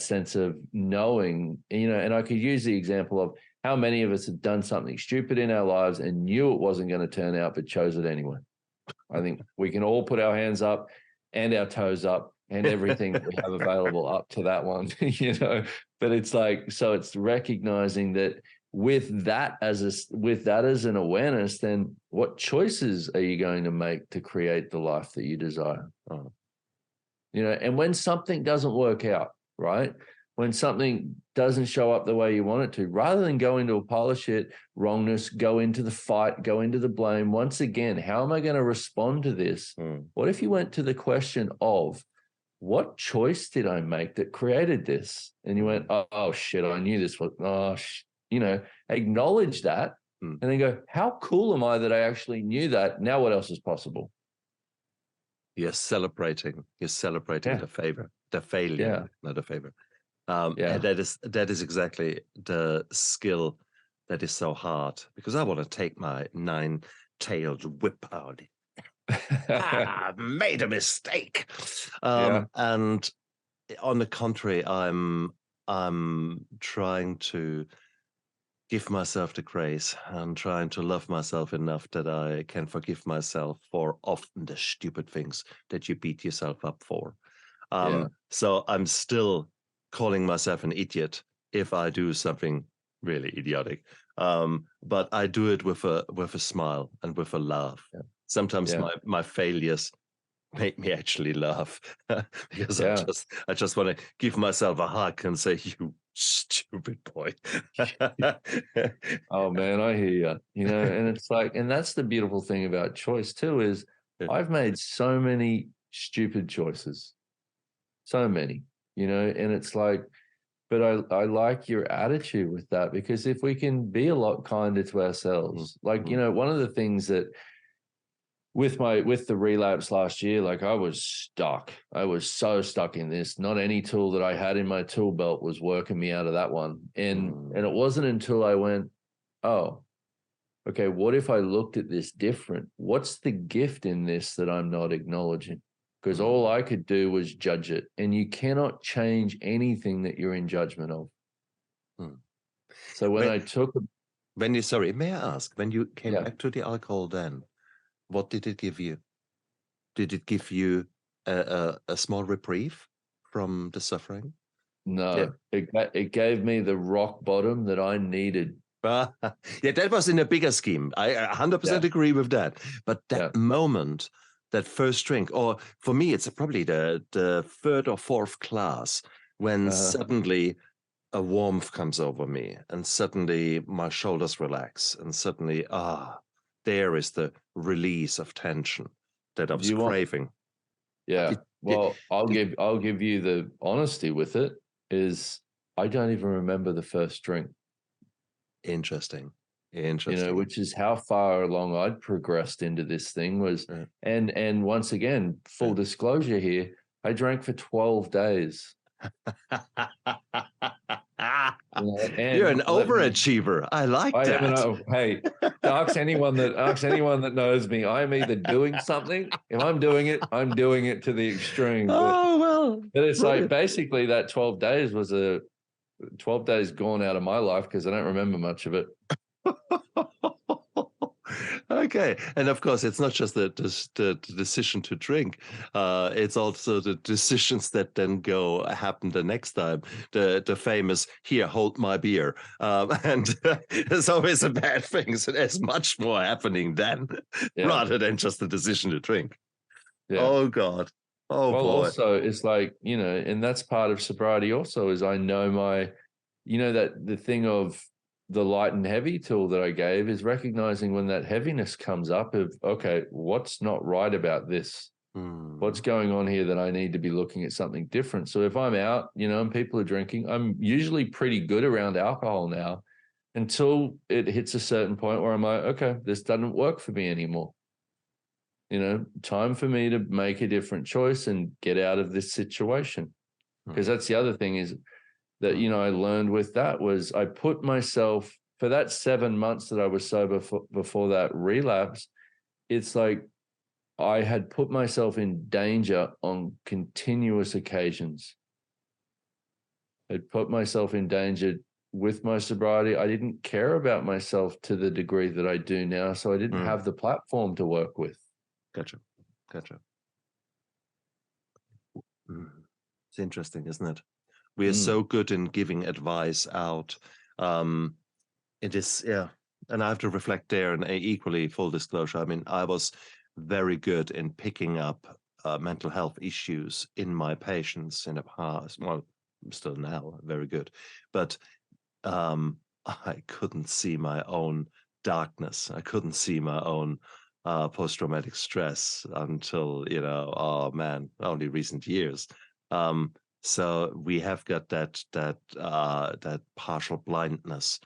Speaker 3: sense of knowing, you know. And I could use the example of how many of us have done something stupid in our lives and knew it wasn't going to turn out, but chose it anyway. I think we can all put our hands up and our toes up and everything that we have available up to that one, you know. But it's like, so it's recognizing that with that as an awareness, then what choices are you going to make to create the life that you desire?
Speaker 2: Oh.
Speaker 3: You know, and when something doesn't work out, right? When something doesn't show up the way you want it to, rather than go into a pile of shit, wrongness, go into the fight, go into the blame, once again, how am I going to respond to this? What if you went to the question of, what choice did I make that created this? And you went, oh shit, I knew this was, you know, acknowledge that and then go, how cool am I that I actually knew that? Now what else is possible?
Speaker 2: You're celebrating the failure, not a favor. And that is exactly the skill that is so hard, because I want to take my 9-tailed whip out. Made a mistake. And on the contrary, I'm trying to give myself the grace and trying to love myself enough that I can forgive myself for often the stupid things that you beat yourself up for. So I'm still calling myself an idiot if I do something really idiotic. But I do it with a smile and with a laugh. Sometimes my failures make me actually laugh because I just want to give myself a hug and say, you stupid boy.
Speaker 3: Oh man, I hear you. You know, and it's like, and that's the beautiful thing about choice too, is I've made so many stupid choices, so many, you know, and it's like, but I like your attitude with that, because if we can be a lot kinder to ourselves, like, you know, one of the things that with the relapse last year, like I was stuck. I was so stuck in this. Not any tool that I had in my tool belt was working me out of that one. And it wasn't until I went, oh, okay, what if I looked at this different? What's the gift in this that I'm not acknowledging? Because all I could do was judge it. And you cannot change anything that you're in judgment of. So may I
Speaker 2: ask, when you came back to the alcohol then, what did it give you? Did it give you a small reprieve from the suffering?
Speaker 3: No, it gave me the rock bottom that I needed.
Speaker 2: Yeah, that was in a bigger scheme. I 100% agree with that. But that moment, that first drink, or for me, it's probably the third or fourth class, when suddenly a warmth comes over me and suddenly my shoulders relax and suddenly, there is the release of tension that I was craving.
Speaker 3: I'll give you the honesty with it, is I don't even remember the first drink.
Speaker 2: Interesting.
Speaker 3: You know, which is how far along I'd progressed into this thing was, and once again, full disclosure here, I drank for 12 days.
Speaker 2: You're an overachiever. I like that.
Speaker 3: Hey, ask anyone that knows me. I'm either doing something. If I'm doing it to the extreme. But it's like basically that 12 days was 12 days gone out of my life because I don't remember much of it.
Speaker 2: Okay, and of course, it's not just the decision to drink; it's also the decisions that then happen the next time. The famous "here, hold my beer," and there's always a bad thing. So there's much more happening then, rather than just the decision to drink. Yeah. Oh God. Oh boy.
Speaker 3: Also, it's like, you know, and that's part of sobriety. Also, is I know that the thing of, the light and heavy tool that I gave is recognizing when that heaviness comes up of, okay, what's not right about this? What's going on here that I need to be looking at something different? So if I'm out, and people are drinking, I'm usually pretty good around alcohol now until it hits a certain point where I'm like, okay, this doesn't work for me anymore. Time for me to make a different choice and get out of this situation. Because that's the other thing is that, I learned with that was I put myself for that 7 months that I was sober before that relapse. It's like I had put myself in danger on continuous occasions. I'd put myself in danger with my sobriety. I didn't care about myself to the degree that I do now. So I didn't have the platform to work with.
Speaker 2: Gotcha. It's interesting, isn't it? We are so good in giving advice out. It is, and I have to reflect there, and equally full disclosure, I mean, I was very good in picking up mental health issues in my patients in the past. Well, still now, very good. But I couldn't see my own darkness. I couldn't see my own post-traumatic stress until, oh man, only recent years. So we have got that partial blindness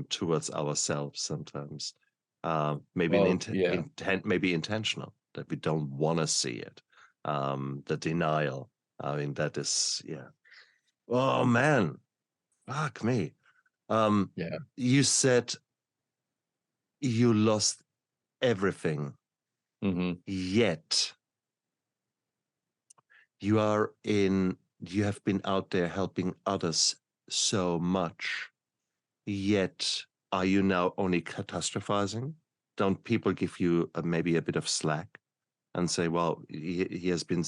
Speaker 2: towards ourselves sometimes. Maybe maybe intentional, that we don't want to see it. The denial. I mean, that is, Oh man, fuck me. You said you lost everything, yet you have been out there helping others so much, yet are you now only catastrophizing? Don't people give you maybe a bit of slack and say, well, he has been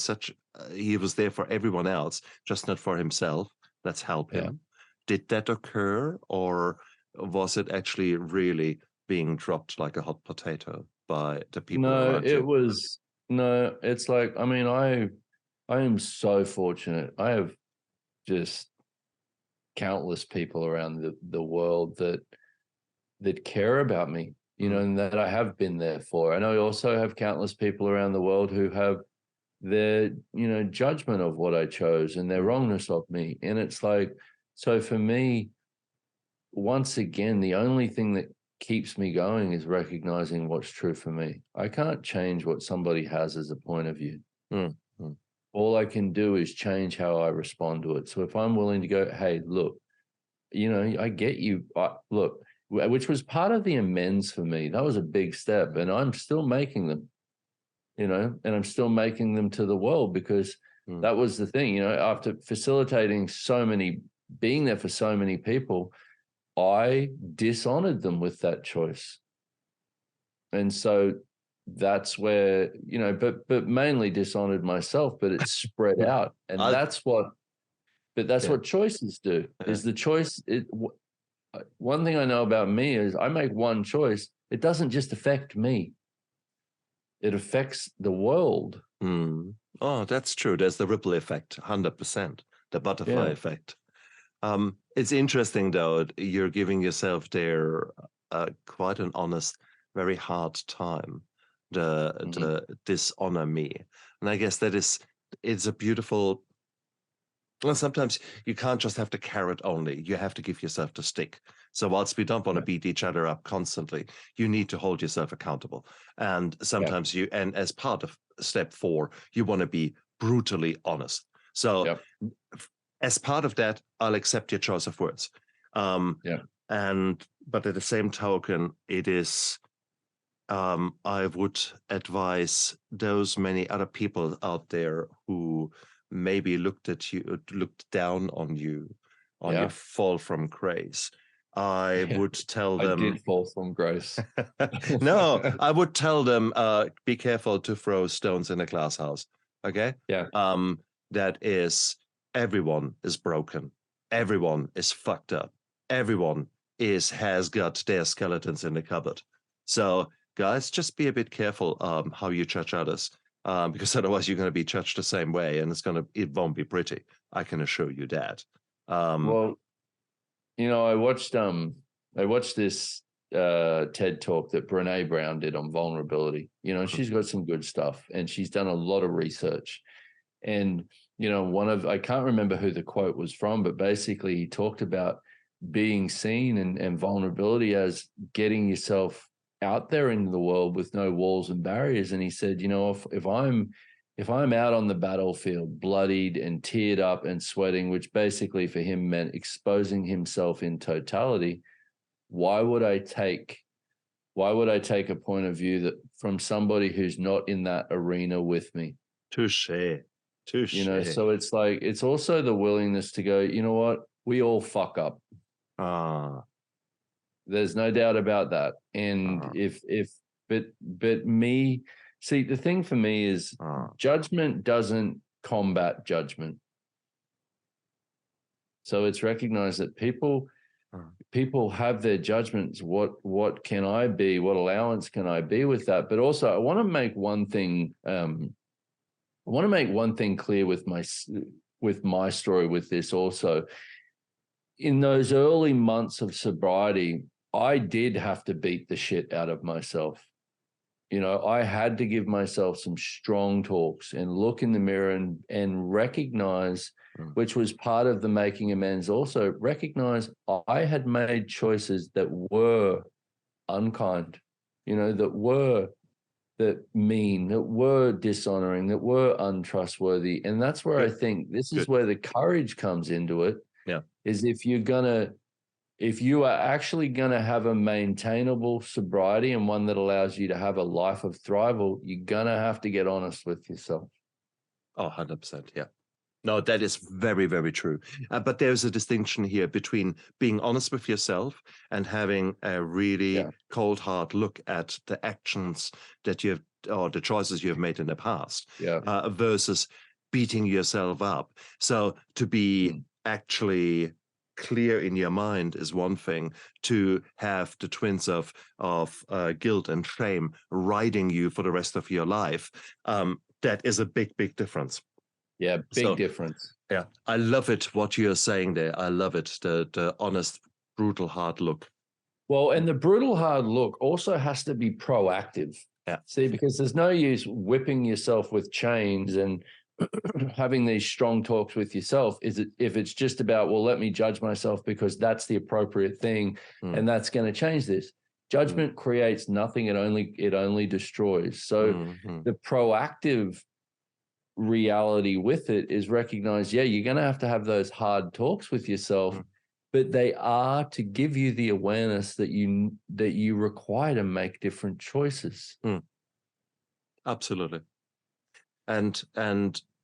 Speaker 2: he was there for everyone else, just not for himself. Let's help him. Did that occur, or was it actually really being dropped like a hot potato by the people around you?
Speaker 3: No, it's like, I mean, I am so fortunate. I have just countless people around the world that care about me, and that I have been there for. And I also have countless people around the world who have their, judgment of what I chose and their wrongness of me. And it's like, so for me, once again, the only thing that keeps me going is recognizing what's true for me. I can't change what somebody has as a point of view. All I can do is change how I respond to it. So if I'm willing to go, hey, look, I get you. Look, which was part of the amends for me. That was a big step, and I'm still making them, and I'm still making them to the world, because that was the thing, after facilitating being there for so many people, I dishonored them with that choice. And so that's where, but mainly dishonored myself, but it's spread out. And that's what choices do, is the choice. One thing I know about me is I make one choice. It doesn't just affect me. It affects the world.
Speaker 2: Oh, that's true. There's the ripple effect, 100%, the butterfly effect. It's interesting, though, you're giving yourself there quite an honest, very hard time, the dishonor me. And I guess it's a beautiful, well, sometimes you can't just have the carrot only. You have to give yourself the stick. So whilst we don't want to beat each other up constantly, you need to hold yourself accountable. And sometimes and as part of step 4, you want to be brutally honest. So as part of that, I'll accept your choice of words. But at the same token, it is, I would advise those many other people out there who maybe looked down on you, on your fall from grace. I would tell them,
Speaker 3: I did fall from grace.
Speaker 2: No, I would tell them, be careful to throw stones in a glass house. Okay. That is, everyone is broken. Everyone is fucked up. Everyone has got their skeletons in the cupboard. So guys, just be a bit careful how you judge others, because otherwise you're going to be judged the same way, and it won't be pretty. I can assure you that.
Speaker 3: Well, I watched watched this TED talk that Brene Brown did on vulnerability. And she's got some good stuff, and she's done a lot of research. And I can't remember who the quote was from, but basically he talked about being seen and vulnerability as getting yourself out there into the world with no walls and barriers. And he said, if I'm out on the battlefield, bloodied and teared up and sweating, which basically for him meant exposing himself in totality, why would I take a point of view that from somebody who's not in that arena with me?
Speaker 2: Touche.
Speaker 3: So it's like, it's also the willingness to go, you know what, we all fuck up. There's no doubt about that. And but me, see, the thing for me is judgment doesn't combat judgment. So it's recognized that people have their judgments. What can I be? What allowance can I be with that? But also, I want to make one thing. I want to make one thing clear with my story with this also. In those early months of sobriety, I did have to beat the shit out of myself. I had to give myself some strong talks and look in the mirror and recognize, which was part of the making amends also, recognize I had made choices that were unkind, that mean, that were dishonoring, that were untrustworthy. And that's where I think this is where the courage comes into it.
Speaker 2: Yeah.
Speaker 3: Is if you are actually going to have a maintainable sobriety and one that allows you to have a life of thrival, you're going to have to get honest with yourself.
Speaker 2: Oh, 100%. Yeah. No, that is very, very true. But there's a distinction here between being honest with yourself and having a really cold, hard look at the actions that you have, or the choices you have made in the past, versus beating yourself up. So to be actually clear in your mind is one thing. To have the twins of guilt and shame riding you for the rest of your life, that is a big, big difference.
Speaker 3: Yeah, big difference.
Speaker 2: Yeah, I love it, what you're saying there. I love it, the honest, brutal, hard look.
Speaker 3: Well, and the brutal, hard look also has to be proactive.
Speaker 2: Yeah.
Speaker 3: See, because there's no use whipping yourself with chains and having these strong talks with yourself. If it's just about, well, let me judge myself because that's the appropriate thing and that's going to change this. Judgment creates nothing. It only destroys. So the proactive reality with it is recognize, you're going to have those hard talks with yourself, but they are to give you the awareness that you require to make different choices.
Speaker 2: Absolutely. And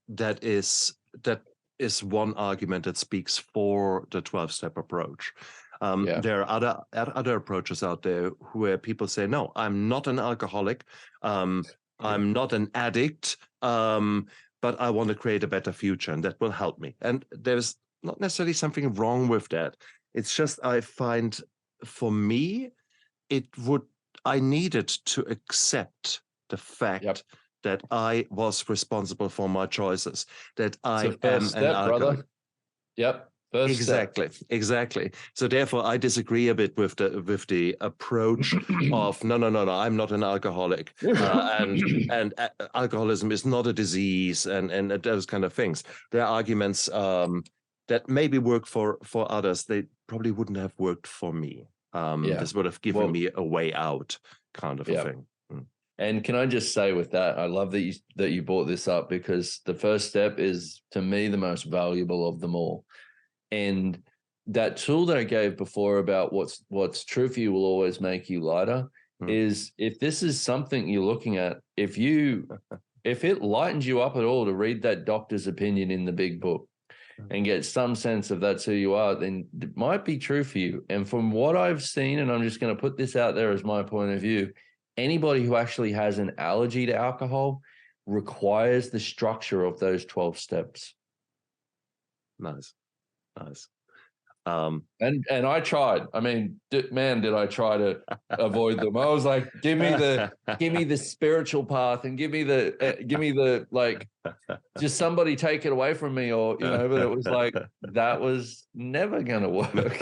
Speaker 2: that is one argument that speaks for the 12-step approach. There are other approaches out there where people say, no, I'm not an alcoholic. I'm not an addict. But I want to create a better future, and that will help me. And there's not necessarily something wrong with that. It's just, I find for me, I needed to accept the fact that I was responsible for my choices, that I am an alcoholic. Brother.
Speaker 3: Yep.
Speaker 2: Exactly. So therefore, I disagree a bit with the approach of no, I'm not an alcoholic, and alcoholism is not a disease, and those kind of things. There are arguments that maybe work for others. They probably wouldn't have worked for me. This would have given me a way out, kind of a thing.
Speaker 3: And can I just say with that, I love that you brought this up, because the first step is, to me, the most valuable of them all. And that tool that I gave before about what's true for you will always make you lighter is, if this is something you're looking at, if it lightens you up at all to read that doctor's opinion in the big book and get some sense of that's who you are, then it might be true for you. And from what I've seen, and I'm just going to put this out there as my point of view, anybody who actually has an allergy to alcohol requires the structure of those 12 steps.
Speaker 2: Nice.
Speaker 3: And I tried. I mean, man, did I try to avoid them? I was like, give me the spiritual path, and give me the like, just somebody take it away from me, or But it was like that was never going to work.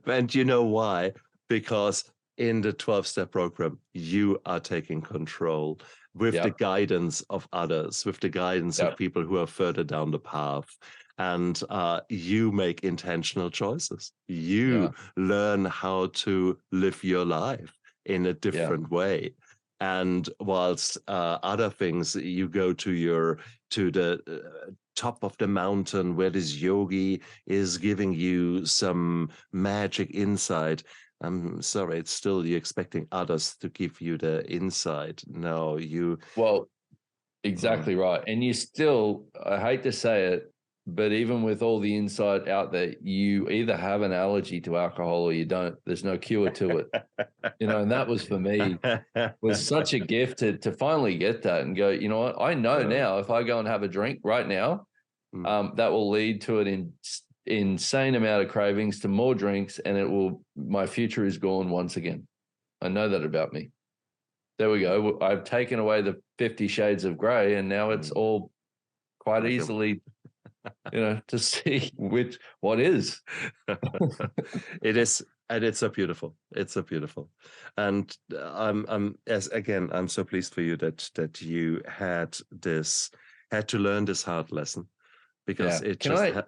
Speaker 2: And you know why? Because in the 12-step program, you are taking control with the guidance of others, with the guidance of people who are further down the path. And you make intentional choices. You learn how to live your life in a different way. And whilst other things, you go to the top of the mountain where this yogi is giving you some magic insight. I'm sorry, it's still you're expecting others to give you the insight. No, you.
Speaker 3: Well, exactly right. And you still, I hate to say it, but even with all the insight out there, you either have an allergy to alcohol or you don't. There's no cure to it. And that was for me, was such a gift to finally get that and go, you know what? I know now if I go and have a drink right now, that will lead to an insane amount of cravings, to more drinks, and my future is gone once again. I know that about me. There we go. I've taken away the 50 shades of gray, and now it's all quite easily to see what is.
Speaker 2: It is, and it's so beautiful. It's so beautiful. And I'm so pleased for you that you had to learn this hard lesson, because it just.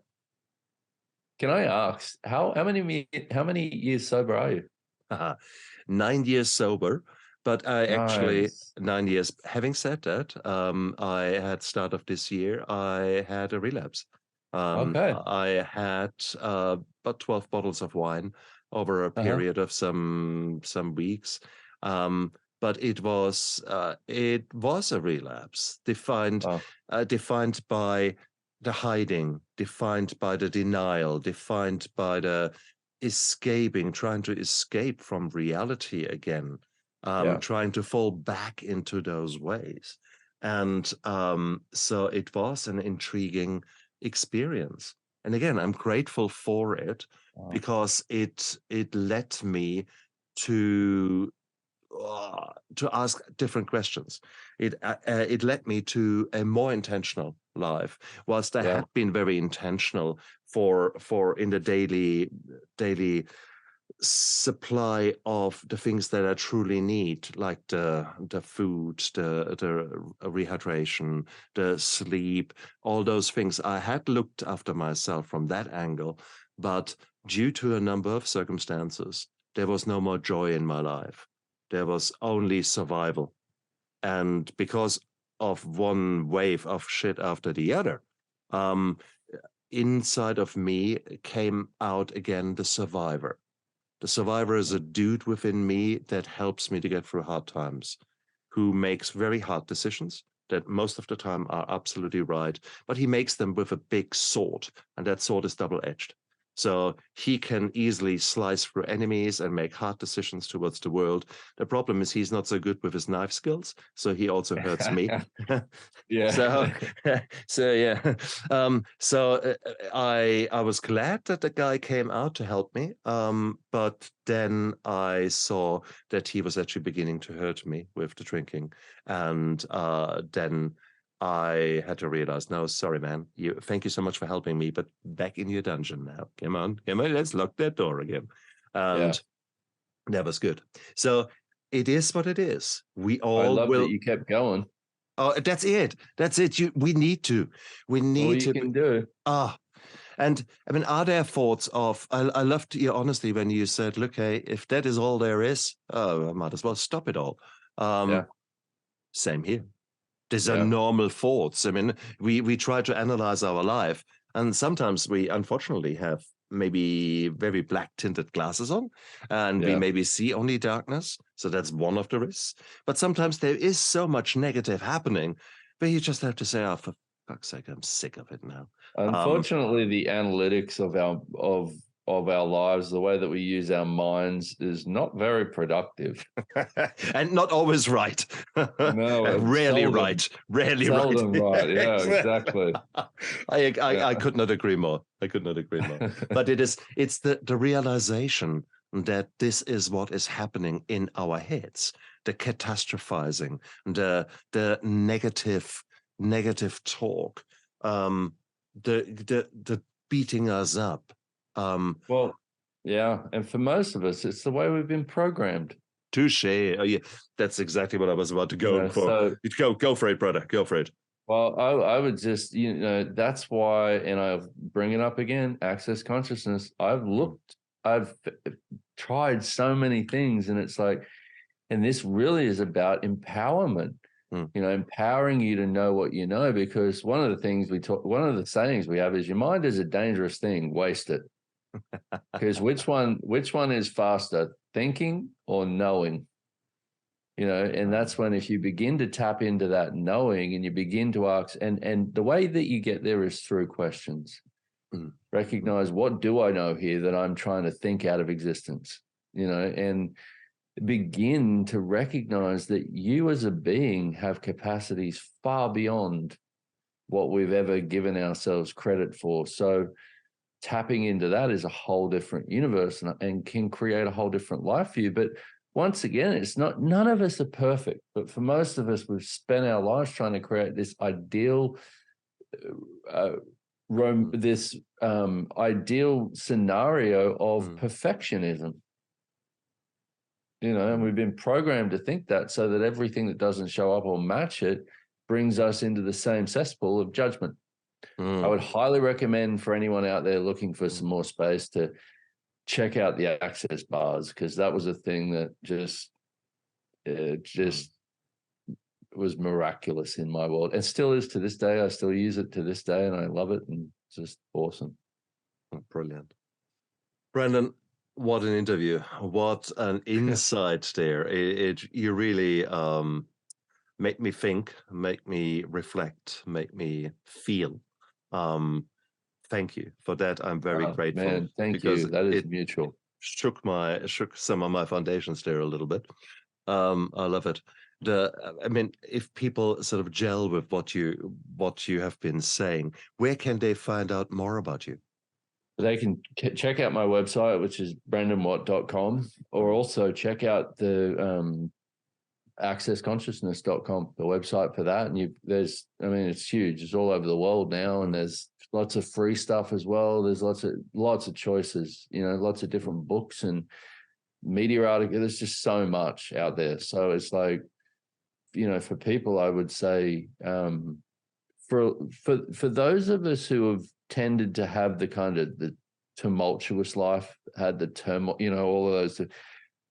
Speaker 3: Can I ask how many years sober are you?
Speaker 2: 9 years sober. But I actually,
Speaker 3: Nice.
Speaker 2: 9 years. Having said that, I had start of this year, I had a relapse.
Speaker 3: Okay.
Speaker 2: I had about 12 bottles of wine over a period of some weeks. But it was a relapse defined by the hiding, defined by the denial, defined by the trying to escape from reality again. Trying to fall back into those ways. And so it was an intriguing experience. And again, I'm grateful for it because it led me to ask different questions. It led me to a more intentional life. Whilst I had been very intentional for in the daily supply of the things that I truly need, like the food, the rehydration, the sleep, all those things. I had looked after myself from that angle, but due to a number of circumstances, there was no more joy in my life. There was only survival. And because of one wave of shit after the other, inside of me came out again the survivor. The survivor is a dude within me that helps me to get through hard times, who makes very hard decisions that most of the time are absolutely right, but he makes them with a big sword, and that sword is double-edged. So he can easily slice through enemies and make hard decisions towards the world. The problem is he's not so good with his knife skills, so he also hurts me.
Speaker 3: Yeah.
Speaker 2: I was glad that the guy came out to help me, but then I saw that he was actually beginning to hurt me with the drinking, and then I had to realize, no, sorry, man. Thank you so much for helping me, but back in your dungeon now. Come on, let's lock that door again. And that was good. So it is what it is. We all
Speaker 3: I love that you kept going.
Speaker 2: Oh, that's it. That's it. We need to. We need
Speaker 3: all you
Speaker 2: to.
Speaker 3: Can do.
Speaker 2: And I mean, are there thoughts of? I loved your honesty when you said, "Look, hey, if that is all there is, I might as well stop it all." Same here. These are normal thoughts. I mean, we try to analyze our life, and sometimes we unfortunately have maybe very black tinted glasses on, and we maybe see only darkness. So that's one of the risks. But sometimes there is so much negative happening, but you just have to say, "Oh, for fuck's sake, I'm sick of it now."
Speaker 3: Unfortunately, the analytics of of our lives, the way that we use our minds is not very productive.
Speaker 2: And not always right.
Speaker 3: No,
Speaker 2: Rarely
Speaker 3: seldom.
Speaker 2: right. Rarely
Speaker 3: Seldom right. Yeah, exactly.
Speaker 2: I could not agree more. I could not agree more. But it's the realization that this is what is happening in our heads, the catastrophizing, the negative talk, the beating us up.
Speaker 3: Well, yeah. And for most of us, it's the way we've been programmed.
Speaker 2: Touche. Oh, yeah, that's exactly what I was about to go for.
Speaker 3: So,
Speaker 2: go for it, brother. Go for it.
Speaker 3: well, I would just, that's why, and I'll bring it up again, access consciousness. I've tried so many things, and it's like, and this really is about empowerment, empowering you to know what you know, because one of the sayings we have is your mind is a dangerous thing, waste it. Because which one is faster, thinking or knowing? And that's when, if you begin to tap into that knowing and you begin to ask, and the way that you get there is through questions. Recognize, what do I know here that I'm trying to think out of existence, and begin to recognize that you as a being have capacities far beyond what we've ever given ourselves credit for. So tapping into that is a whole different universe and can create a whole different life for you. But once again, none of us are perfect, but for most of us, we've spent our lives trying to create this ideal, ideal scenario of perfectionism. And we've been programmed to think that, so that everything that doesn't show up or match it brings us into the same cesspool of judgment. I would highly recommend for anyone out there looking for some more space to check out the access bars, because that was a thing that just was miraculous in my world, and still is to this day. I still use it to this day, and I love it, and it's just awesome.
Speaker 2: Brilliant. Brendon, what an interview. What an insight there. You really make me think, make me reflect, make me feel. Thank you for that. I'm very grateful.
Speaker 3: Man, thank you. That is mutual.
Speaker 2: Shook some of my foundations there a little bit. I love it. If people sort of gel with what you have been saying, where can they find out more about you?
Speaker 3: They can check out my website, which is brendonwatt.com, or also check out the accessconsciousness.com, the website for that. And it's huge. It's all over the world now, and there's lots of free stuff as well. There's lots of choices, lots of different books and media articles. There's just so much out there. So it's like, for people, I would say, for those of us who have tended to have the tumultuous life, had the turmoil, all of those.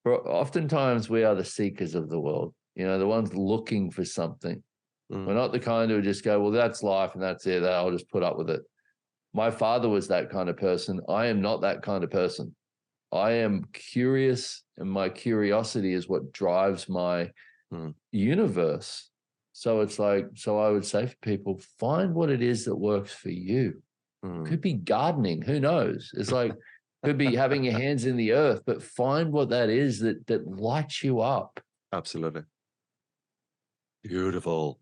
Speaker 3: Oftentimes we are the seekers of the world, the ones looking for something. We're not the kind who just go, well, that's life and that's it. I'll just put up with it. My father was that kind of person. I am not that kind of person. I am curious, and my curiosity is what drives my universe. So it's like, I would say for people, find what it is that works for you. Could be gardening, who knows? It's like, could be having your hands in the earth, but find what that is that lights you up.
Speaker 2: Absolutely. Beautiful.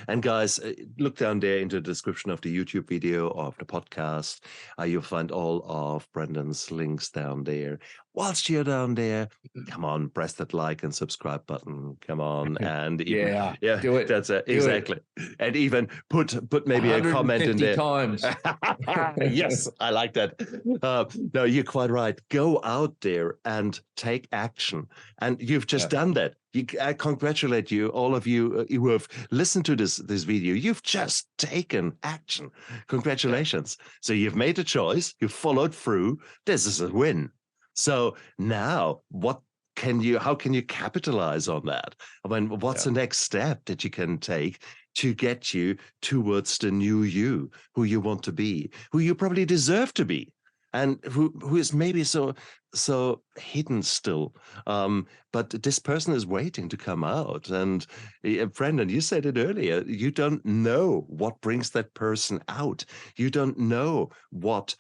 Speaker 2: And guys, look down there into the description of the YouTube video or of the podcast. You'll find all of Brendon's links down there. Whilst you're down there, come on, press that like and subscribe button. Come on, and even,
Speaker 3: do it.
Speaker 2: That's it, exactly. And even put maybe a comment in there.
Speaker 3: Times.
Speaker 2: Yes, I like that. No, you're quite right. Go out there and take action, and you've just done that. I congratulate you, all of you who have listened to this video. You've just taken action. Congratulations. So you've made a choice. You followed through. This is a win. So now how can you capitalize on that? What's the next step that you can take to get you towards the new you, who you want to be, who you probably deserve to be? and who is maybe so hidden still. But this person is waiting to come out. And Brendan, you said it earlier, you don't know what brings that person out. You don't know what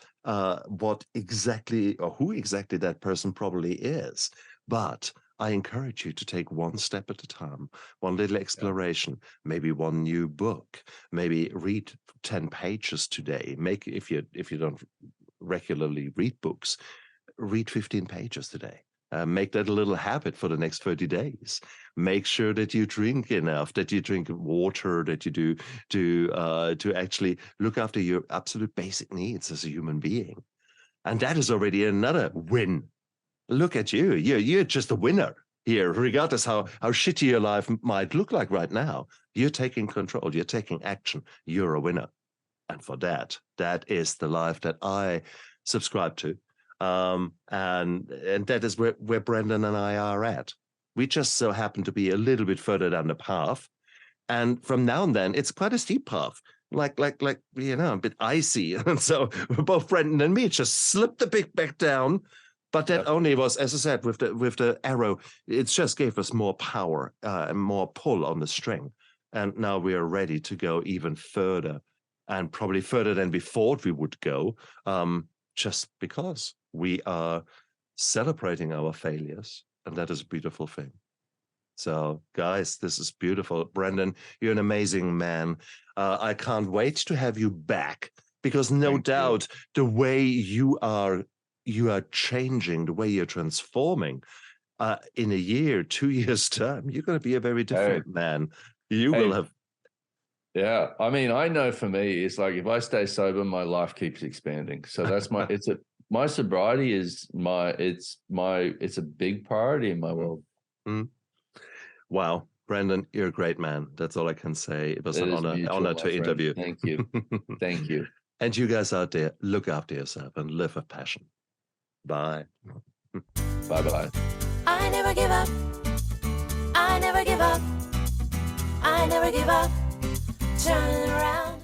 Speaker 2: exactly or who exactly that person probably is. But I encourage you to take one step at a time, one little exploration, maybe one new book, maybe read 10 pages today. If you don't regularly read books, read 15 pages today. Make that a little habit for the next 30 days. Make sure that you drink enough, that you drink water, that you do to actually look after your absolute basic needs as a human being. And that is already another win. Look at you. You're just a winner here, regardless how shitty your life might look like right now. You're taking control. You're taking action. You're a winner. And for that is the life that I subscribe to. And that is where Brendan and I are at. We just so happen to be a little bit further down the path. And from now and then, it's quite a steep path. Like a bit icy. And so both Brendan and me just slipped the big back down. But that only was, as I said, with the arrow, it just gave us more power and more pull on the string. And now we are ready to go even further, and probably further than we thought we would go, just because we are celebrating our failures. And that is a beautiful thing. So, guys, this is beautiful. Brendan, you're an amazing man. I can't wait to have you back, because no doubt the way you are changing, the way you're transforming in a year, 2 years time, you're going to be a very different man. You will have.
Speaker 3: Yeah. I mean, I know for me, it's like, if I stay sober, my life keeps expanding. So that's my sobriety is it's a big priority in my world.
Speaker 2: Mm. Wow. Brendan, you're a great man. That's all I can say. It was an honor to interview.
Speaker 3: Thank you. Thank you.
Speaker 2: And you guys out there, look after yourself and live with passion. Bye.
Speaker 3: Bye-bye.
Speaker 1: I never give up. I never give up. I never give up. Turn around.